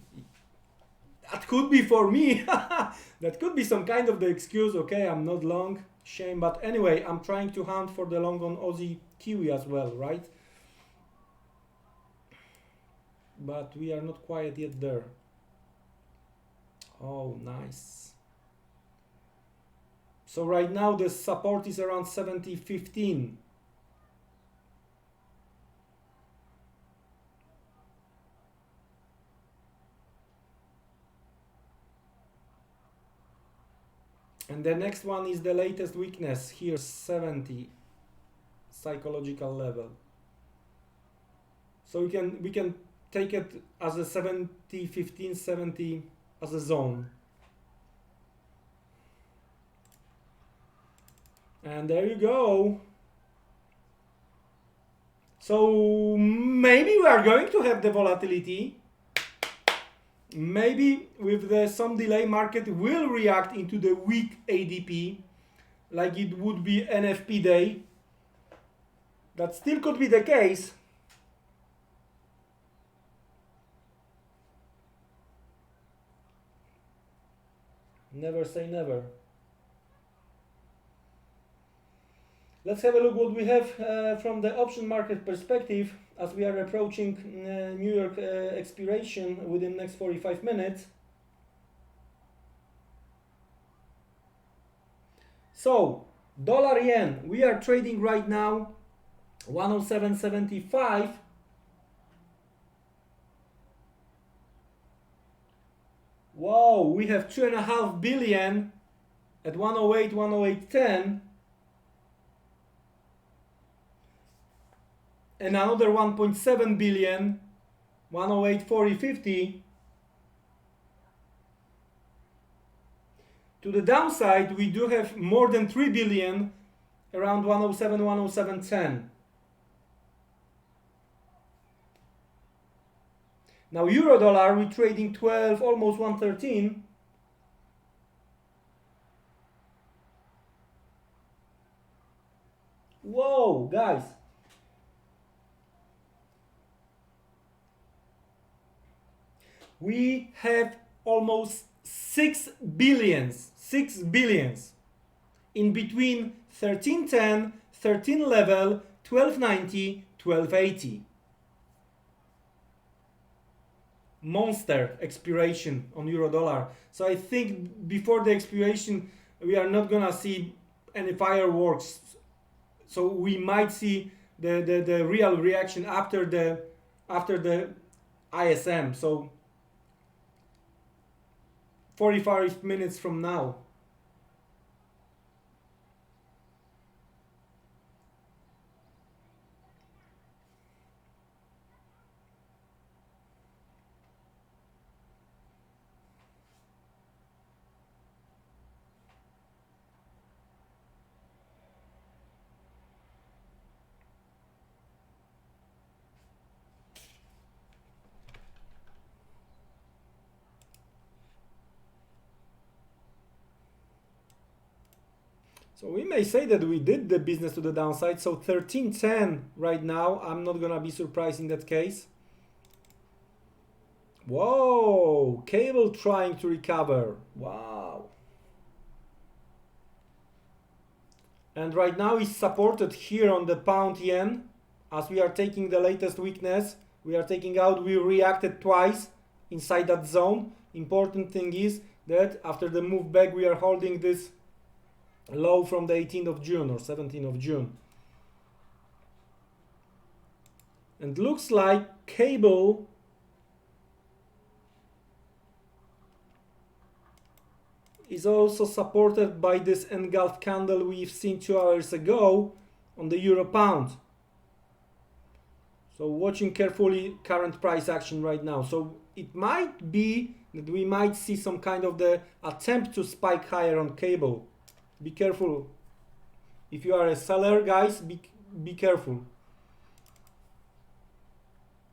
that could be for me. That could be some kind of the excuse. Okay, I'm not long, shame, but anyway, I'm trying to hunt for the long on Aussie Kiwi as well, right? But we are not quite yet there. Oh, nice. So right now the support is around 70.15. And the next one is the latest weakness here, 70 psychological level. So we can take it as a 70, 15, 70 as a zone. And there you go. So maybe we are going to have the volatility. Maybe with some delay, market will react into the weak ADP like it would be NFP day. That still could be the case. Never say never. Let's have a look what we have from the option market perspective as we are approaching New York expiration within the next 45 minutes. So dollar yen, we are trading right now 107.75. Whoa, we have 2.5 billion at 108, 108.10, and another 1.7 billion, 108.40.50. To the downside, we do have more than 3 billion around 107, 107.10. Now euro dollar, we're trading 12, almost 113. Whoa, guys. We have almost 6 billions in between 1310, 13 level, 1290, 1280. Monster expiration on euro dollar. So I think before the expiration we are not gonna see any fireworks. So we might see the real reaction after the ISM. So 45 minutes from now. So we may say that we did the business to the downside. So 1310 right now, I'm not gonna be surprised in that case. Whoa, cable trying to recover. Wow. And right now it's supported here on the pound yen. As we are taking the latest weakness, we are taking out, we reacted twice inside that zone. Important thing is that after the move back, we are holding this low from the 18th of June or 17th of June. And looks like cable is also supported by this engulfed candle we've seen 2 hours ago on the euro pound. So watching carefully current price action right now. So it might be that we might see some kind of the attempt to spike higher on cable. Be careful. If you are a seller, guys, be careful.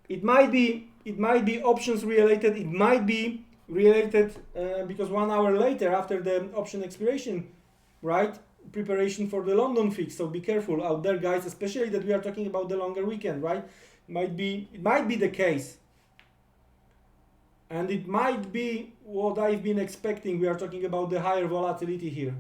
It might be options related. It might be related because 1 hour later, after the option expiration, right, preparation for the London fix. So be careful out there, guys, especially that we are talking about the longer weekend, right? It might be the case, and it might be what I've been expecting. We are talking about the higher volatility here.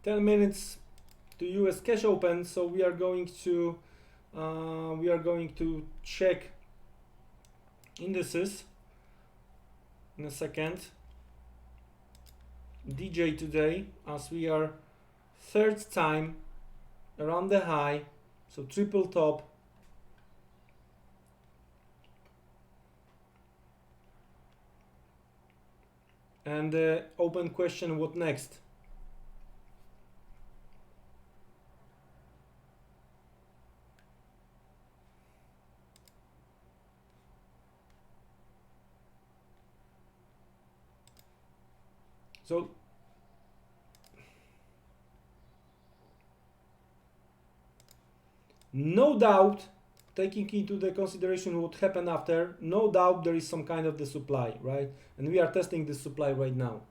10 minutes to US cash open, so we are going to check indices in a second. DJ today, as we are third time around the high, so triple top. And the open question, what next? So no doubt, taking into the consideration what happened after, no doubt there is some kind of the supply, right? And we are testing this supply right now.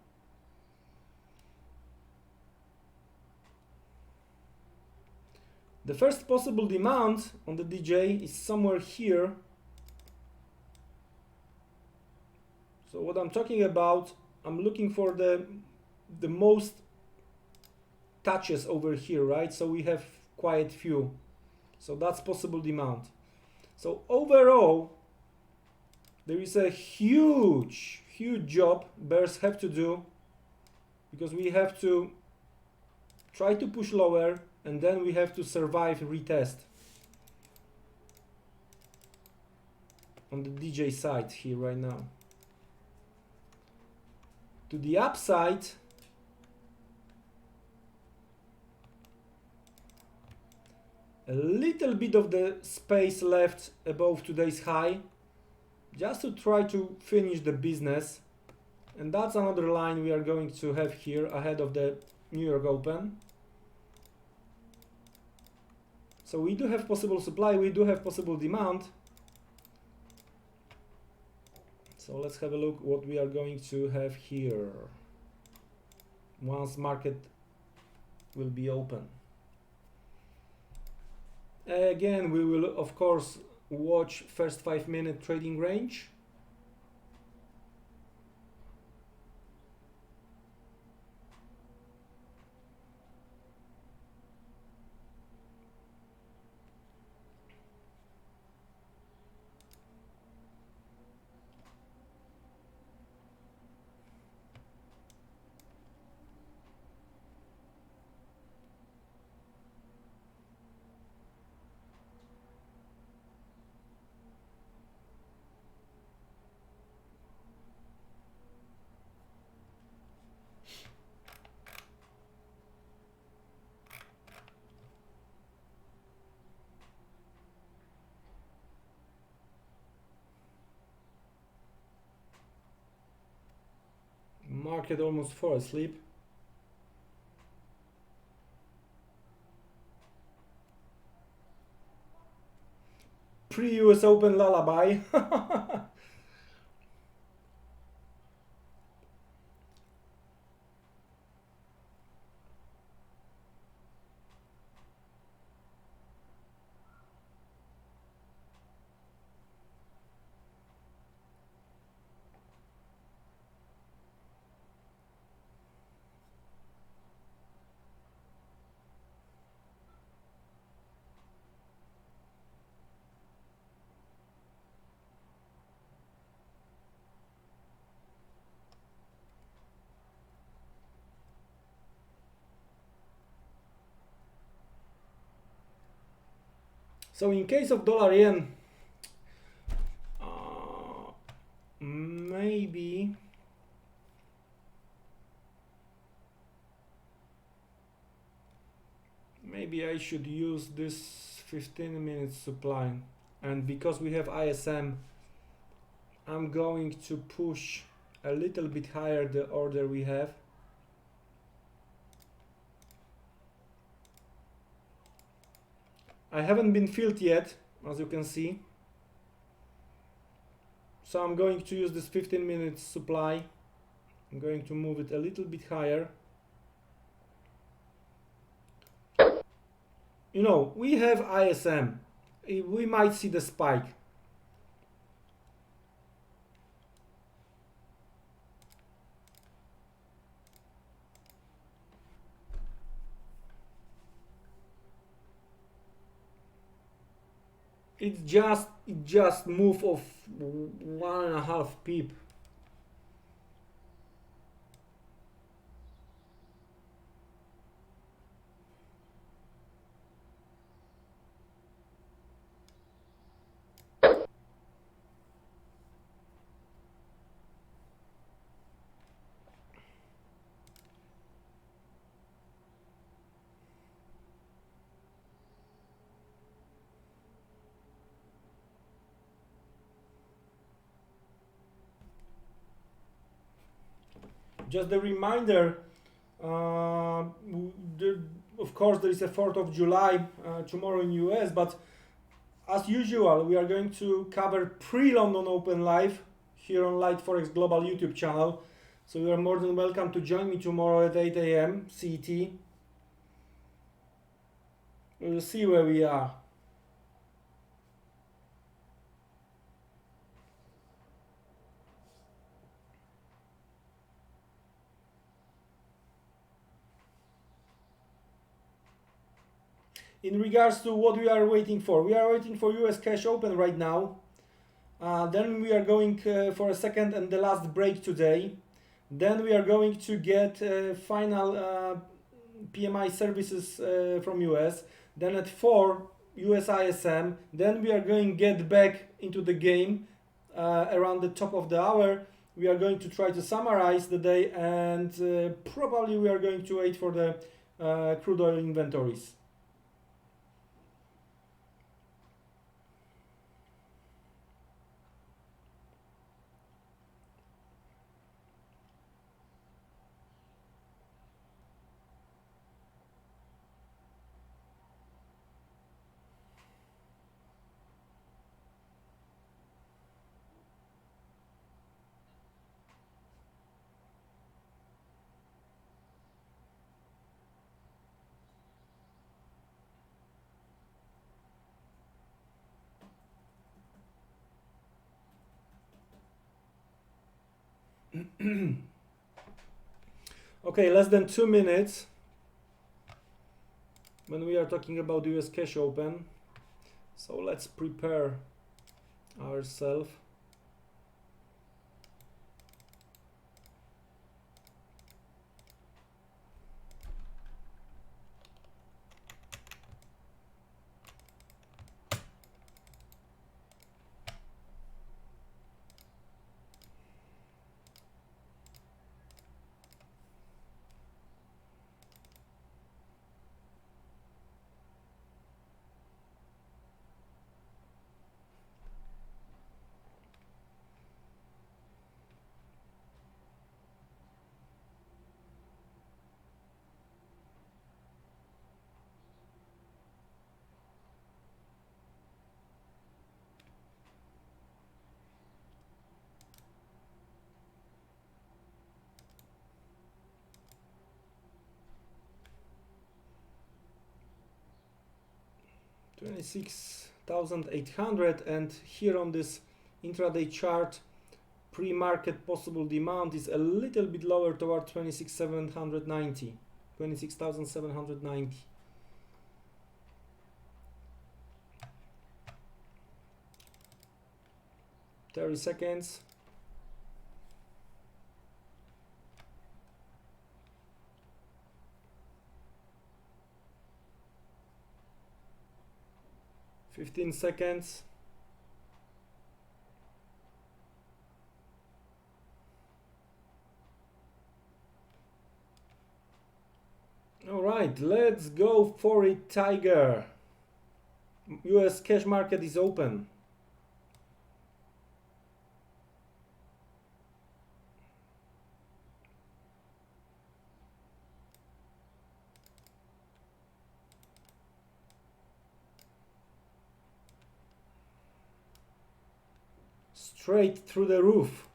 The first possible demand on the DJ is somewhere here. So what I'm talking about, I'm looking for the most touches over here, right? So we have quite few. So that's possible demand. So overall, there is a huge job bears have to do, because we have to try to push lower, and then we have to survive retest on the DJ side here right now. To the upside, a little bit of the space left above today's high, just to try to finish the business. And that's another line we are going to have here ahead of the New York Open. So we do have possible supply, we do have possible demand. So let's have a look what we are going to have here once market will be open. Again, we will of course watch first 5-minute trading range. Market almost fall asleep. Pre-US Open lullaby. So in case of dollar yen, maybe I should use this 15-minute supply, and because we have ISM, I'm going to push a little bit higher the order we have. I haven't been filled yet, as you can see. So I'm going to use this 15 minutes supply. I'm going to move it a little bit higher. You know, we have ISM. We might see the spike. It just move of 1.5 pip. Just a reminder, of course there is a 4th of July tomorrow in US, but as usual we are going to cover pre-London Open live here on Liteforex Global YouTube channel. So you are more than welcome to join me tomorrow at 8 AM CET. We'll see where we are. In regards to what we are waiting for US cash open right now. Then we are going for a second and the last break today. Then we are going to get final PMI services from US. Then at 4 US ISM. Then we are going to get back into the game around the top of the hour. We are going to try to summarize the day, and probably we are going to wait for the crude oil inventories. Okay, less than 2 minutes when we are talking about US cash open. So let's prepare ourselves. $26,800, and here on this intraday chart, pre-market possible demand is a little bit lower toward 26,790. 30 seconds. Fifteen seconds. All right, let's go for it, Tiger. US cash market is open. straight through the roof.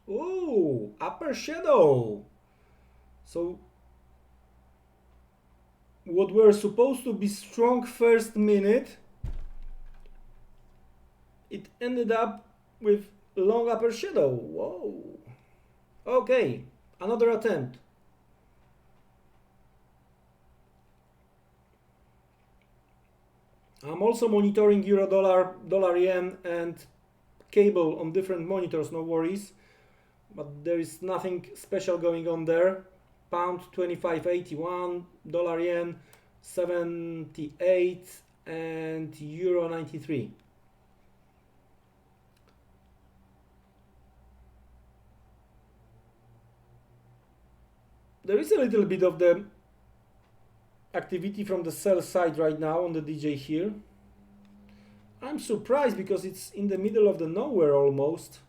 Oh, upper shadow. So what were supposed to be strong first minute, it ended up with long upper shadow. Whoa. Okay, another attempt. I'm also monitoring euro dollar, dollar yen, and cable on different monitors, no worries. But there is nothing special going on there. Pound 25.81, dollar yen 78, and euro 93. There is a little bit of the activity from the sell side right now on the DJ here. I'm surprised because it's in the middle of the nowhere almost.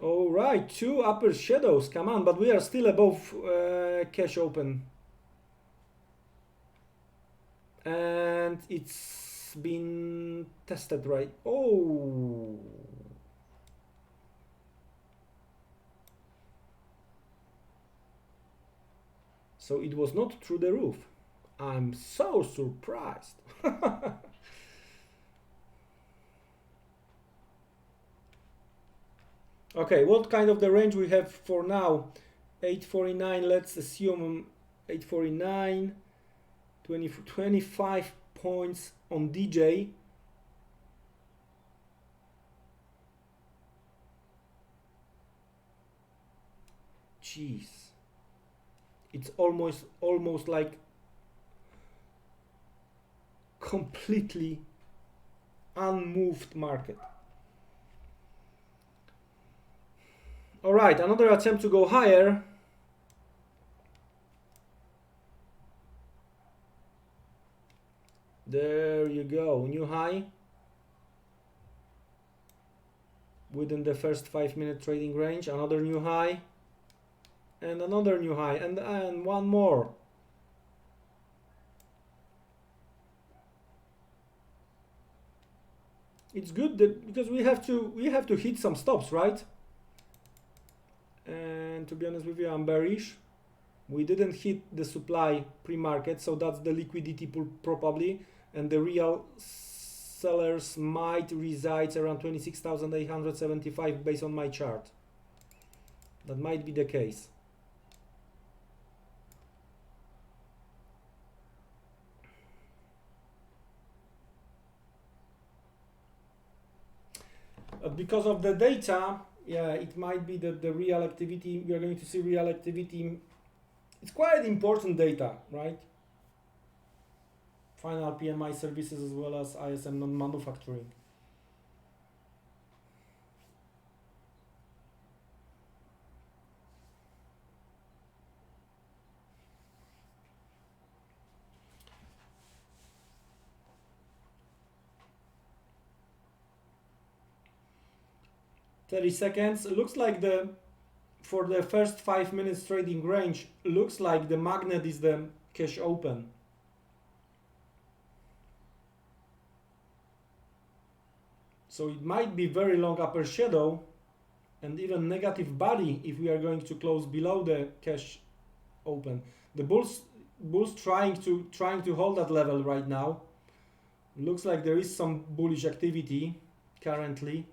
All right, two upper shadows, come on, but we are still above cash open. And it's been tested, right? Oh. So it was not through the roof. I'm so surprised. Okay, what kind of the range we have for now? 849, let's assume 849, 25 points on DJ. Jeez. It's almost like completely unmoved market. All right, another attempt to go higher. There you go, new high within the first 5-minute trading range. Another new high and another new high and one more. It's good that because we have to hit some stops, right? And to be honest with you, I'm bearish. We didn't hit the supply pre-market, so that's the liquidity pool probably, and the real sellers might reside around 26,875 based on my chart. That might be the case. Because of the data, yeah, it might be that the real activity, we are going to see real activity. It's quite important data, right? Final PMI services as well as ISM non-manufacturing. "30 seconds. Looks like for the first 5 minutes trading range, looks like the magnet is the cash open. So it might be very long upper shadow and even negative body if we are going to close below the cash open. The bulls trying to hold that level right now. Looks like there is some bullish activity currently.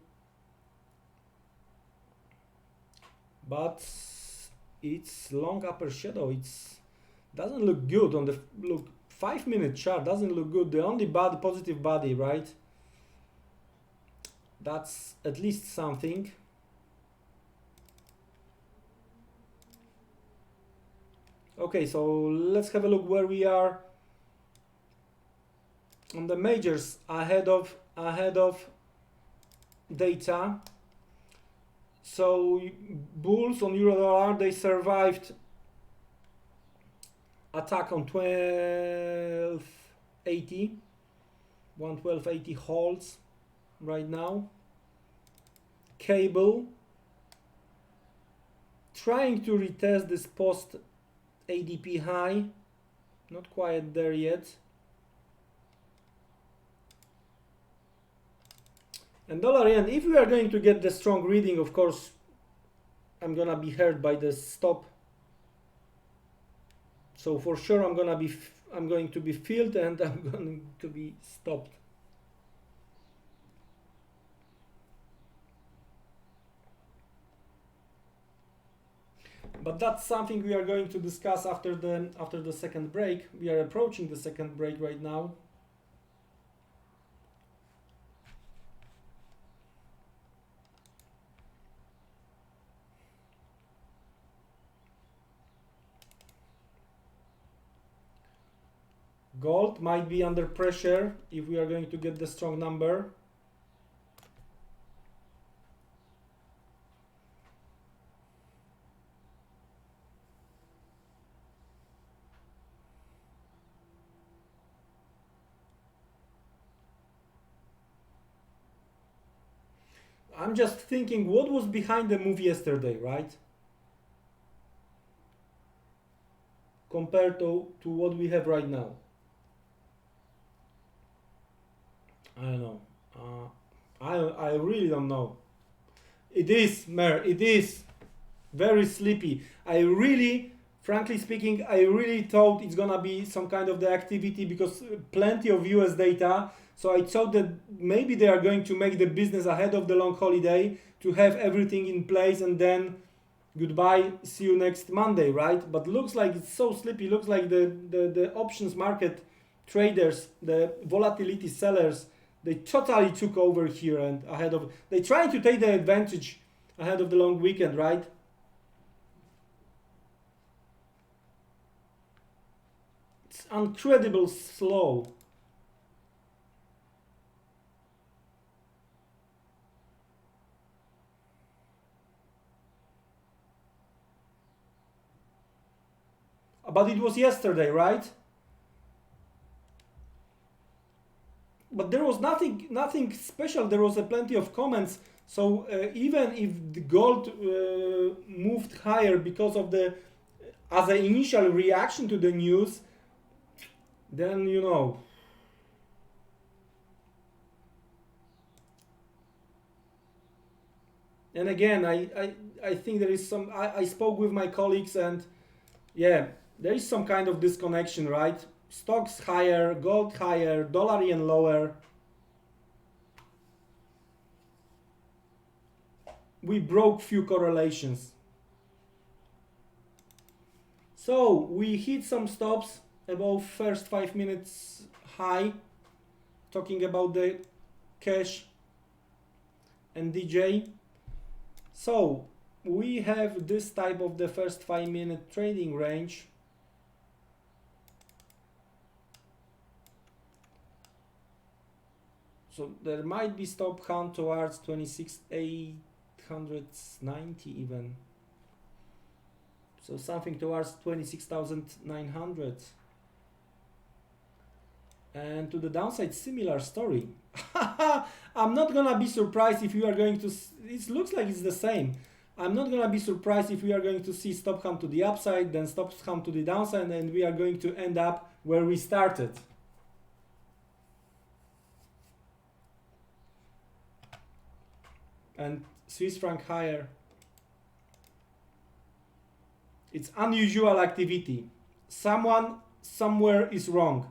But it's long upper shadow. It's doesn't look good on the 5-minute chart. Doesn't look good. The only body, positive body, right? That's at least something. Okay, so let's have a look where we are on the majors ahead of data. So bulls on euro dollar, they survived attack on 1280. 112.80 holds right now. Cable trying to retest this post ADP high, not quite there yet. And dollar yen, if we are going to get the strong reading, of course I'm gonna be hurt by the stop. So for sure I'm going to be filled and I'm going to be stopped. But that's something we are going to discuss after the second break. We are approaching the second break right now. Gold might be under pressure if we are going to get the strong number. I'm just thinking what was behind the move yesterday, right? Compared to what we have right now. I don't know. I really don't know. It is, Mer, it is very sleepy. I really, frankly speaking, I really thought it's gonna be some kind of the activity because plenty of US data. So I thought that maybe they are going to make the business ahead of the long holiday to have everything in place and then goodbye, see you next Monday, right? But looks like it's so sleepy. Looks like the options market traders, the volatility sellers, they totally took over here and ahead of, they trying to take the advantage ahead of the long weekend, right? It's incredible slow. But it was yesterday, right? But there was nothing special. There was plenty of comments. So even if the gold moved higher because of the as an initial reaction to the news, then you know. And again, I think there is some. I spoke with my colleagues and yeah, there is some kind of disconnection, right? Stocks higher, gold higher, dollar yen lower. We broke few correlations. So we hit some stops above first 5 minutes high, talking about the cash and DJ. So we have this type of the first 5 minute trading range. So there might be stop count towards 26,890 even. So something towards 26,900. And to the downside, similar story. I'm not gonna be surprised if you are going to, it looks like it's the same. I'm not gonna be surprised if we are going to see stop count to the upside, then stop count to the downside, and we are going to end up where we started. And Swiss franc higher. It's unusual activity. Someone somewhere is wrong.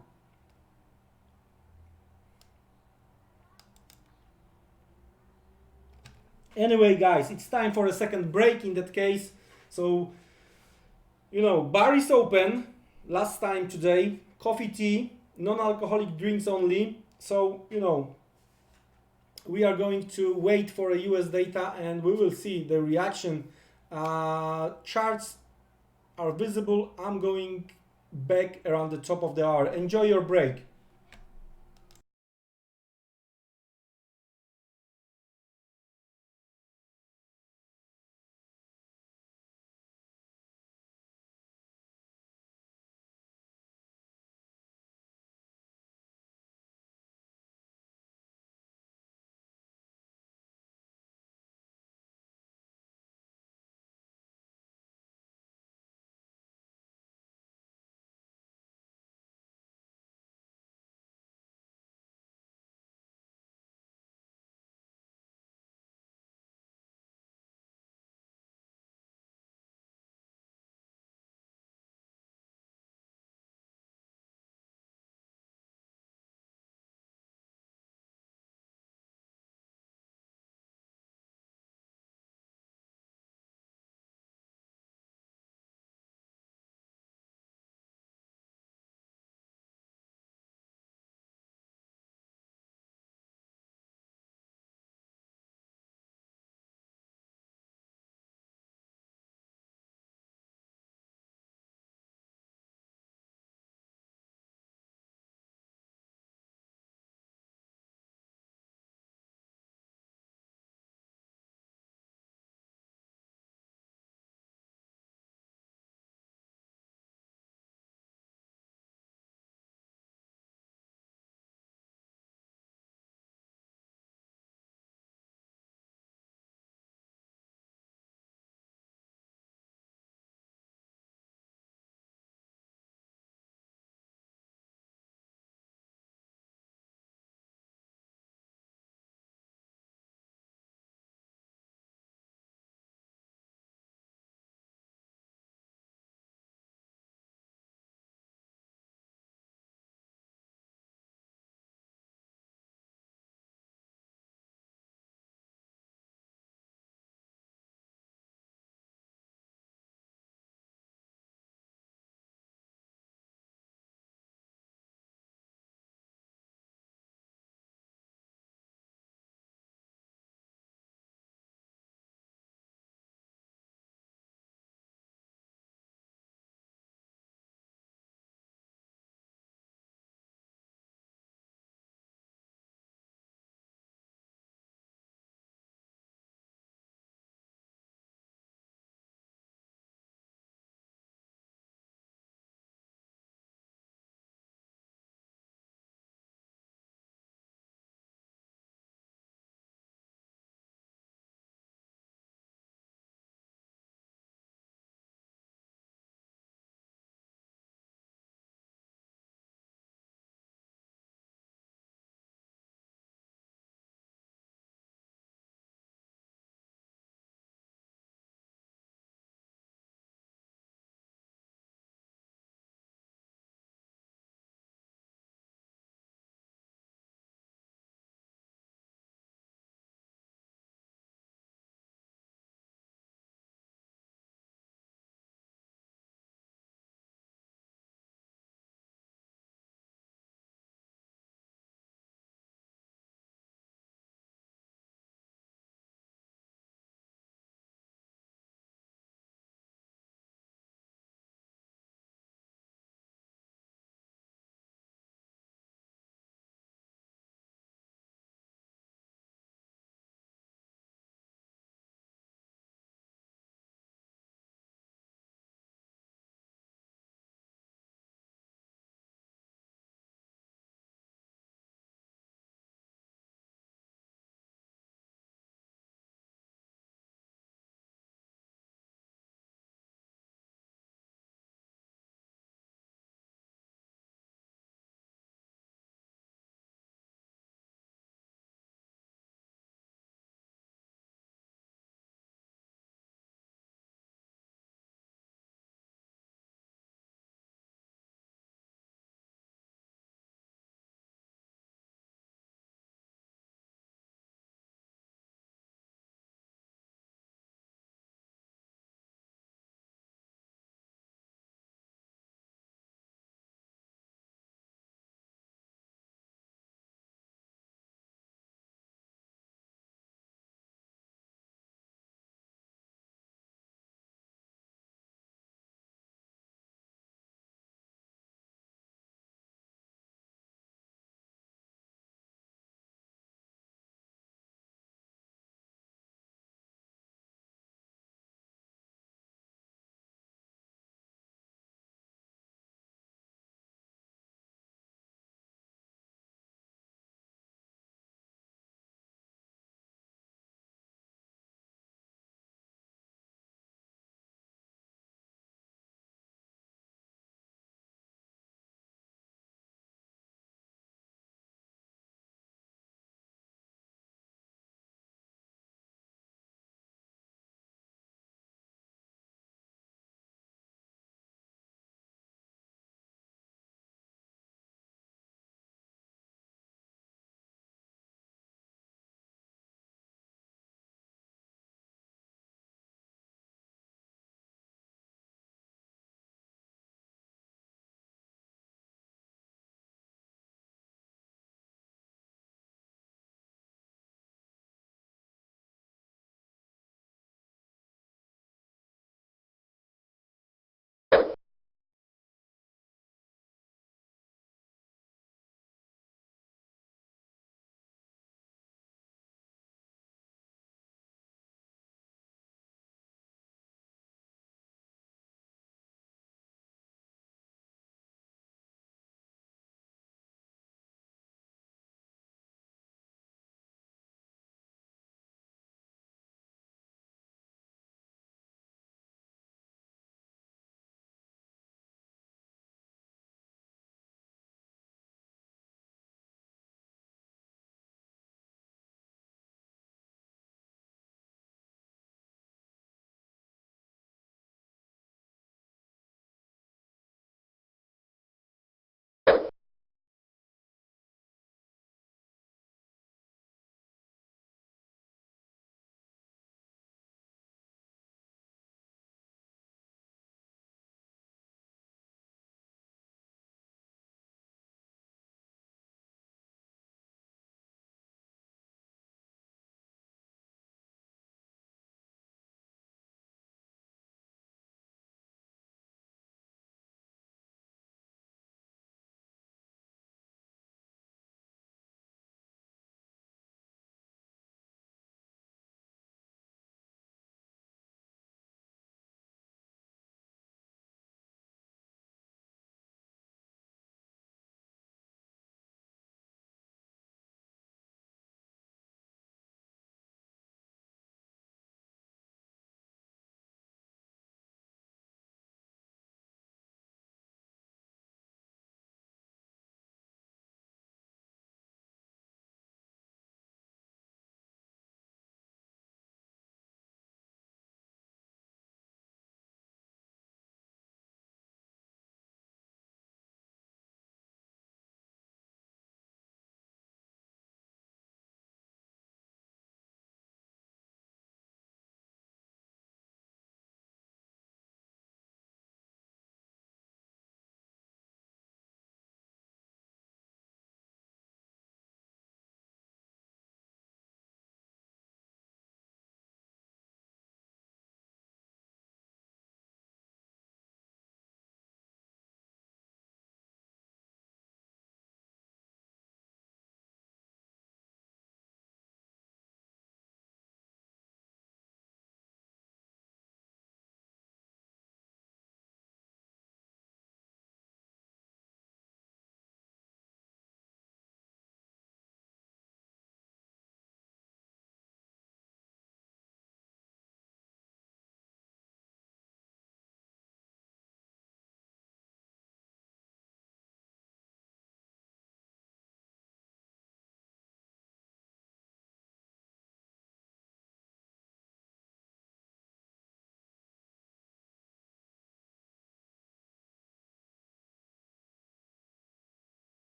Anyway, guys, it's time for a second break in that case. So, you know, bar is open. Last time today, coffee, tea, non-alcoholic drinks only. So, you know, we are going to wait for a US data and we will see the reaction. Charts are visible. I'm going back around the top of the hour. Enjoy your break.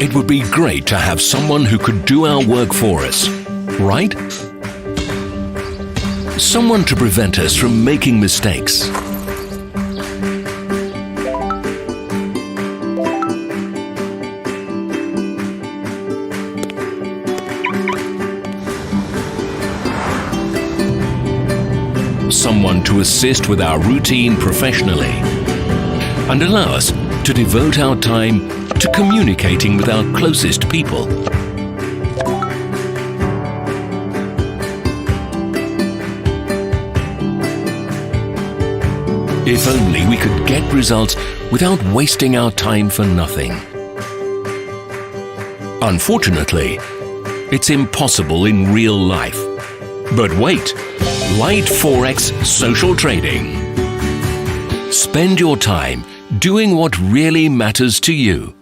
It would be great to have someone who could do our work for us, right? Someone to prevent us from making mistakes. Someone to assist with our routine professionally and allow us to devote our time to communicating with our closest people. If only we could get results without wasting our time for nothing. Unfortunately, it's impossible in real life. But wait, Liteforex social trading. Spend your time doing what really matters to you.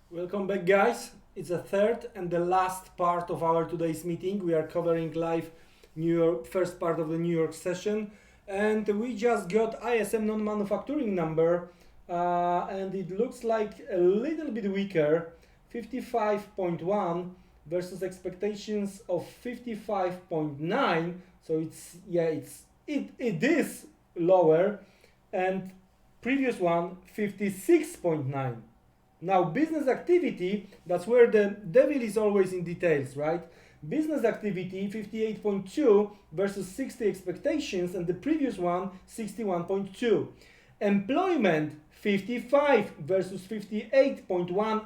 Welcome back, guys. It's the third and the last part of our today's meeting. We are covering live New York, first part of the New York session, and we just got ISM non-manufacturing number, and it looks like a little bit weaker, 55.1 versus expectations of 55.9. So it is lower, and previous one 56.9. Now, business activity, that's where the devil is always in details, right? Business activity 58.2 versus 60 expectations, and the previous one 61.2. Employment 55 versus 58.1,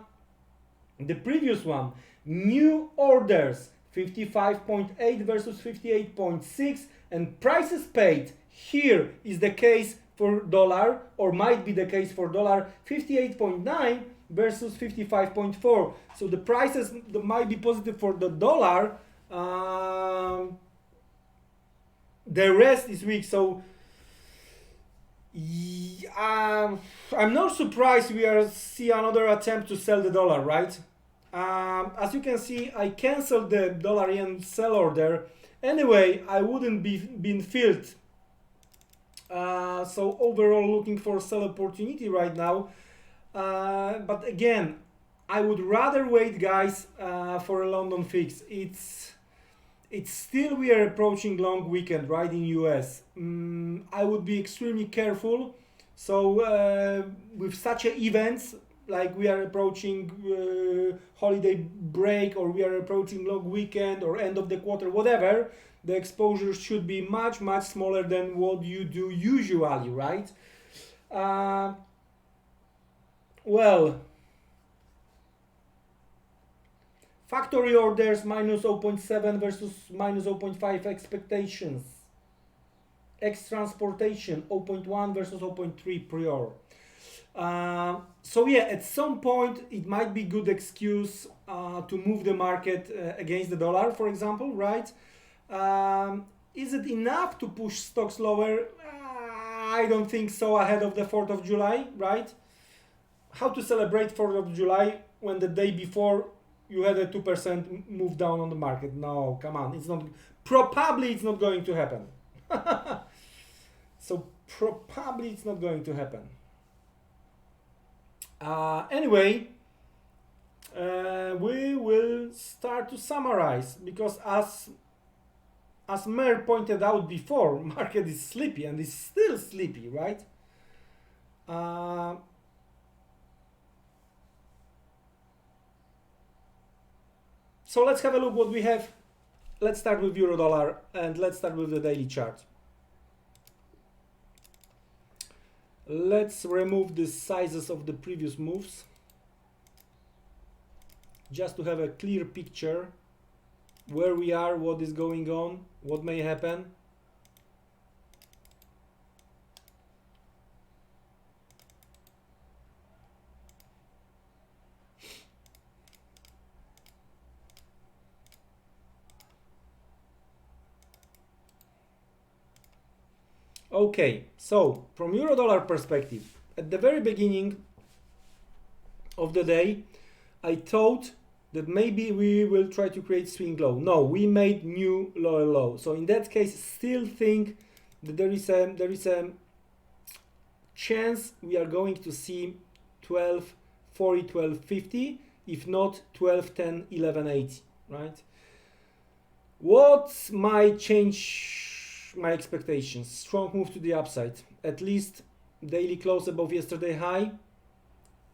the previous one. New orders 55.8 versus 58.6, and prices paid, here is the case for dollar, or might be the case for dollar, 58.9 versus 55.4. So the prices that might be positive for the dollar, the rest is weak. So I'm not surprised we see another attempt to sell the dollar, right? As you can see, I canceled the dollar yen sell order. Anyway, I wouldn't be been filled. So overall, looking for sell opportunity right now. But again, I would rather wait, guys, for a London fix. It's still, we are approaching long weekend, right, in US. I would be extremely careful. So with such events, like we are approaching holiday break, or we are approaching long weekend or end of the quarter, whatever, the exposure should be much smaller than what you do usually, right? Well, factory orders minus 0.7 versus minus 0.5 expectations. Ex-transportation 0.1 versus 0.3 prior. So yeah, at some point it might be good excuse to move the market against the dollar, for example, right? Is it enough to push stocks lower? I don't think so ahead of the 4th of July, right? How to celebrate 4th of July when the day before you had a 2% move down on the market? No, come on, it's not, probably it's not going to happen. So probably it's not going to happen. Anyway, we will start to summarize, because as Mer pointed out before, market is sleepy, and it's still sleepy, right? So let's have a look what we have. Let's start with euro dollar, and let's start with the daily chart. Let's remove the sizes of the previous moves, just to have a clear picture where we are, what is going on, what may happen. Okay, so from euro dollar perspective, at the very beginning of the day, I thought that maybe we will try to create swing low. No, we made new lower low. So in that case, still think that there is a chance we are going to see 1240, 1250, if not 1210, 1180, right? What might change my expectations? Strong move to the upside, at least daily close above yesterday high,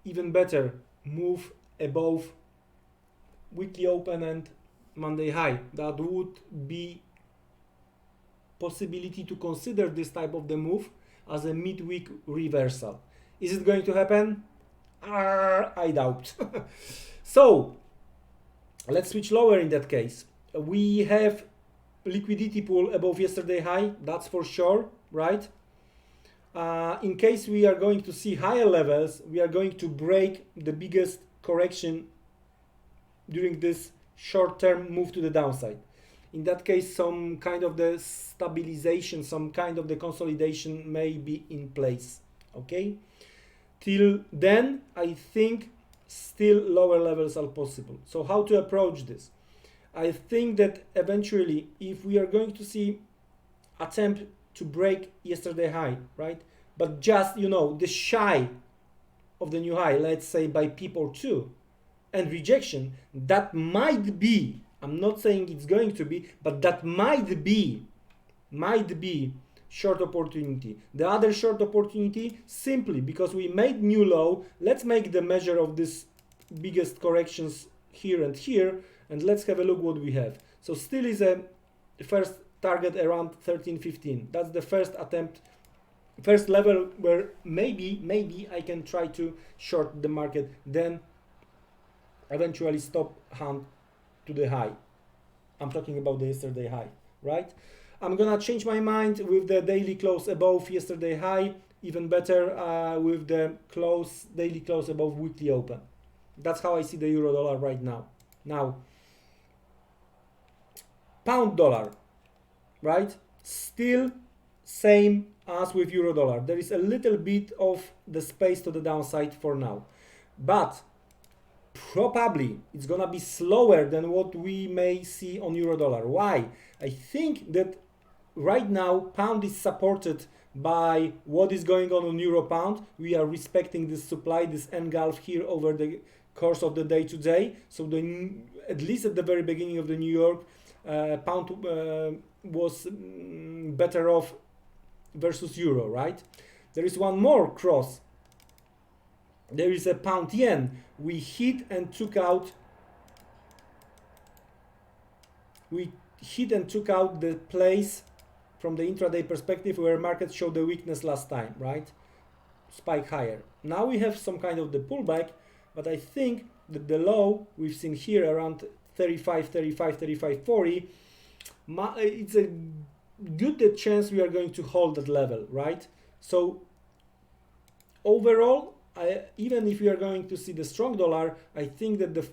even better, move above weekly open and Monday high. That would be possibility to consider this type of the move as a midweek reversal. Is it going to happen? I doubt. So let's switch lower in that case. We have liquidity pool above yesterday high, that's for sure, right? In case we are going to see higher levels, we are going to break the biggest correction during this short-term move to the downside. In that case, some kind of the stabilization, some kind of the consolidation may be in place, okay? Till then, I think still lower levels are possible. So how to approach this? I think that eventually, if we are going to see attempt to break yesterday high, right? But just, you know, the shy of the new high, let's say by pip or two, and rejection, that might be, I'm not saying it's going to be, but that might be short opportunity. The other short opportunity, simply because we made new low, let's make the measure of this biggest corrections here and here, and let's have a look what we have. So still is a first target around 13.15. That's the first attempt, first level where maybe I can try to short the market, then eventually stop hunt to the high. I'm talking about the yesterday high, right? I'm gonna change my mind with the daily close above yesterday high, even better with the daily close above weekly open. That's how I see the euro dollar right now. Now, pound dollar, right? Still same as with euro dollar. There is a little bit of the space to the downside for now, but probably it's gonna be slower than what we may see on euro dollar. Why? I think that right now pound is supported by what is going on euro pound. We are respecting this supply, this engulf here over the course of the day today. So at least at the very beginning of the New York, pound was better off versus euro, right? There is one more cross. There is a pound yen. We hit and took out. We hit and took out the place from the intraday perspective where markets showed the weakness last time, right? Spike higher. Now we have some kind of the pullback, but I think that the low we've seen here around 35.40, it's a good chance we are going to hold that level, right? So overall, even if we are going to see the strong dollar, I think that the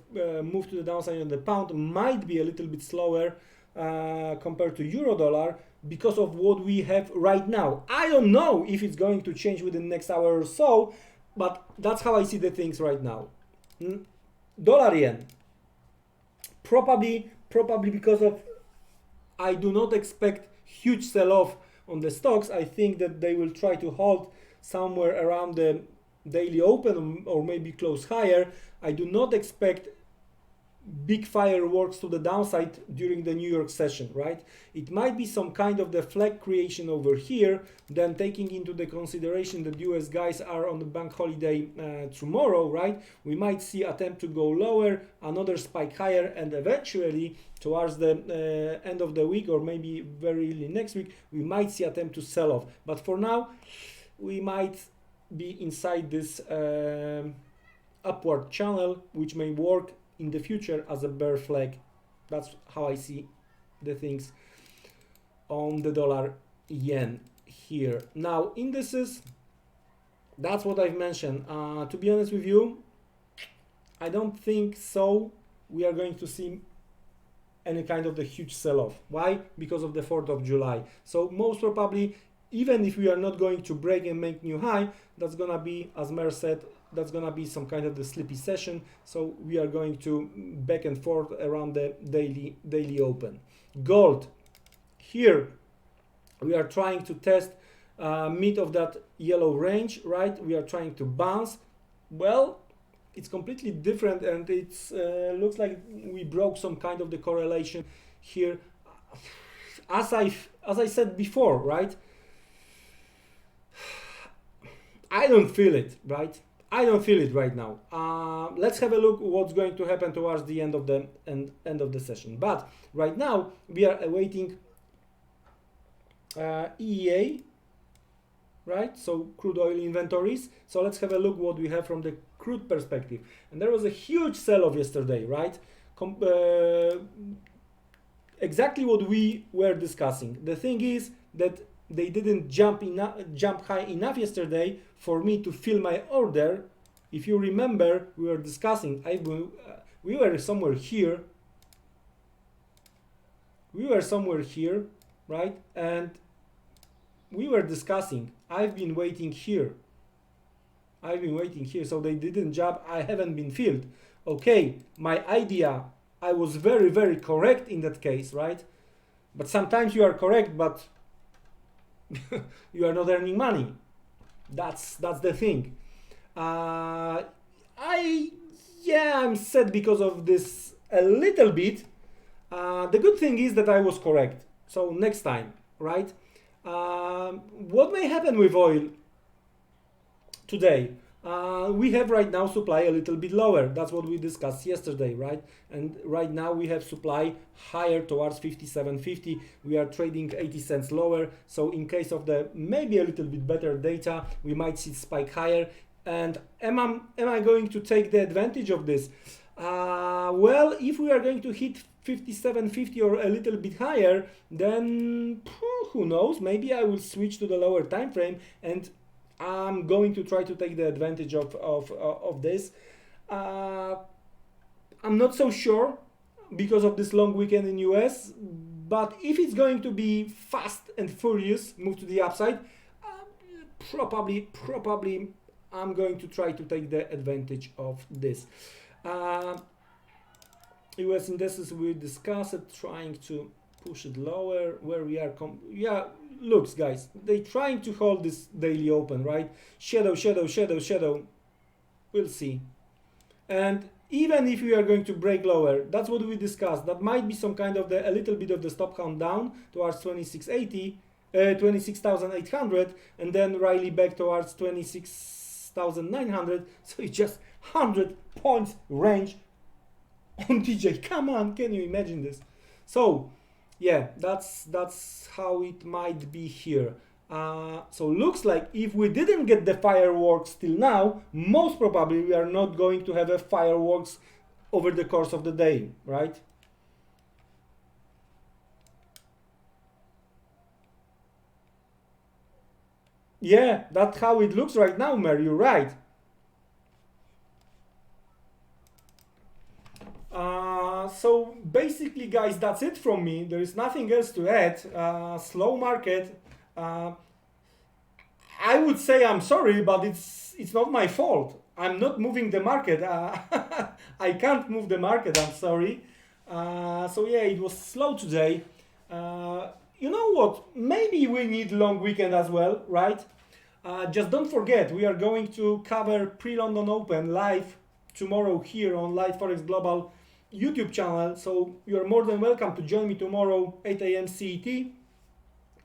move to the downside on the pound might be a little bit slower compared to euro dollar because of what we have right now. I don't know if it's going to change within the next hour or so, but that's how I see the things right now. Dollar yen, probably because of, I do not expect huge sell-off on the stocks. I think that they will try to hold somewhere around the daily open or maybe close higher. I do not expect big fireworks to the downside during the New York session, right? It might be some kind of the flag creation over here, then taking into the consideration that US guys are on the bank holiday tomorrow, right? We might see attempt to go lower, another spike higher, and eventually towards the end of the week or maybe very early next week, we might see attempt to sell off. But for now, we might be inside this upward channel, which may work in the future as a bear flag. That's how I see the things on the dollar yen here. Now indices, that's what I've mentioned. To be honest with you, I don't think so we are going to see any kind of the huge sell-off. Why? Because of the 4th of July. So most probably, even if we are not going to break and make new high, that's gonna be, as Mer said, that's gonna be some kind of the sleepy session. So we are going to back and forth around the daily open. Gold, here We are trying to test mid of that yellow range, right? We are trying to bounce. Well, it's completely different, and it's looks like we broke some kind of the correlation here. As I said before, right? I don't feel it, right? I don't feel it right now. Let's have a look what's going to happen towards the end of the session. But right now we are awaiting EEA, right? So crude oil inventories. So let's have a look what we have from the crude perspective. And there was a huge sell-off yesterday, right? Exactly what we were discussing. The thing is that they didn't jump high enough yesterday for me to fill my order. If you remember, we were discussing, we were somewhere here. We were somewhere here, right? And we were discussing, I've been waiting here. So they didn't jump, I haven't been filled. Okay, my idea, I was very, very correct in that case, right? But sometimes you are correct, but you are not earning money. That's the thing. I'm sad because of this a little bit. The good thing is that I was correct. So next time, right? What may happen with oil today? We have right now supply a little bit lower. That's what we discussed yesterday, right? And right now we have supply higher towards 57.50. We are trading 80 cents lower. So in case of the maybe a little bit better data, we might see spike higher. And am I going to take the advantage of this? Well, if we are going to hit 57.50 or a little bit higher, then who knows? Maybe I will switch to the lower time frame, and I'm going to try to take the advantage of this. I'm not so sure because of this long weekend in US, but if it's going to be fast and furious, move to the upside, probably I'm going to try to take the advantage of this. US indices, we discussed it, trying to push it lower where we are. Looks, guys, they trying to hold this daily open, right? Shadow. We'll see. And even if we are going to break lower, that's what we discussed. That might be some kind of a little bit of the stop count down towards 26,800, and then rally back towards 26,900. So it's just 100 points range on DJ. Come on, can you imagine this? So yeah, that's how it might be here. So looks like if we didn't get the fireworks till now, most probably we are not going to have a fireworks over the course of the day, right? Yeah, that's how it looks right now, Mary, you're right. So basically, guys, that's it from me. There is nothing else to add. Slow market. I would say I'm sorry, but it's not my fault. I'm not moving the market. I can't move the market. I'm sorry. So yeah, it was slow today. You know what? Maybe we need long weekend as well, right? Just don't forget, we are going to cover pre-London Open live tomorrow here on Liteforex Global YouTube channel. So you're more than welcome to join me tomorrow, 8 a.m. CET.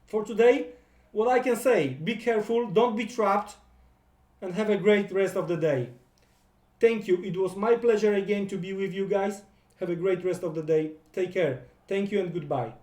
For today, what I can say, be careful, don't be trapped, and have a great rest of the day. Thank you. It was my pleasure again to be with you guys. Have a great rest of the day. Take care. Thank you and goodbye.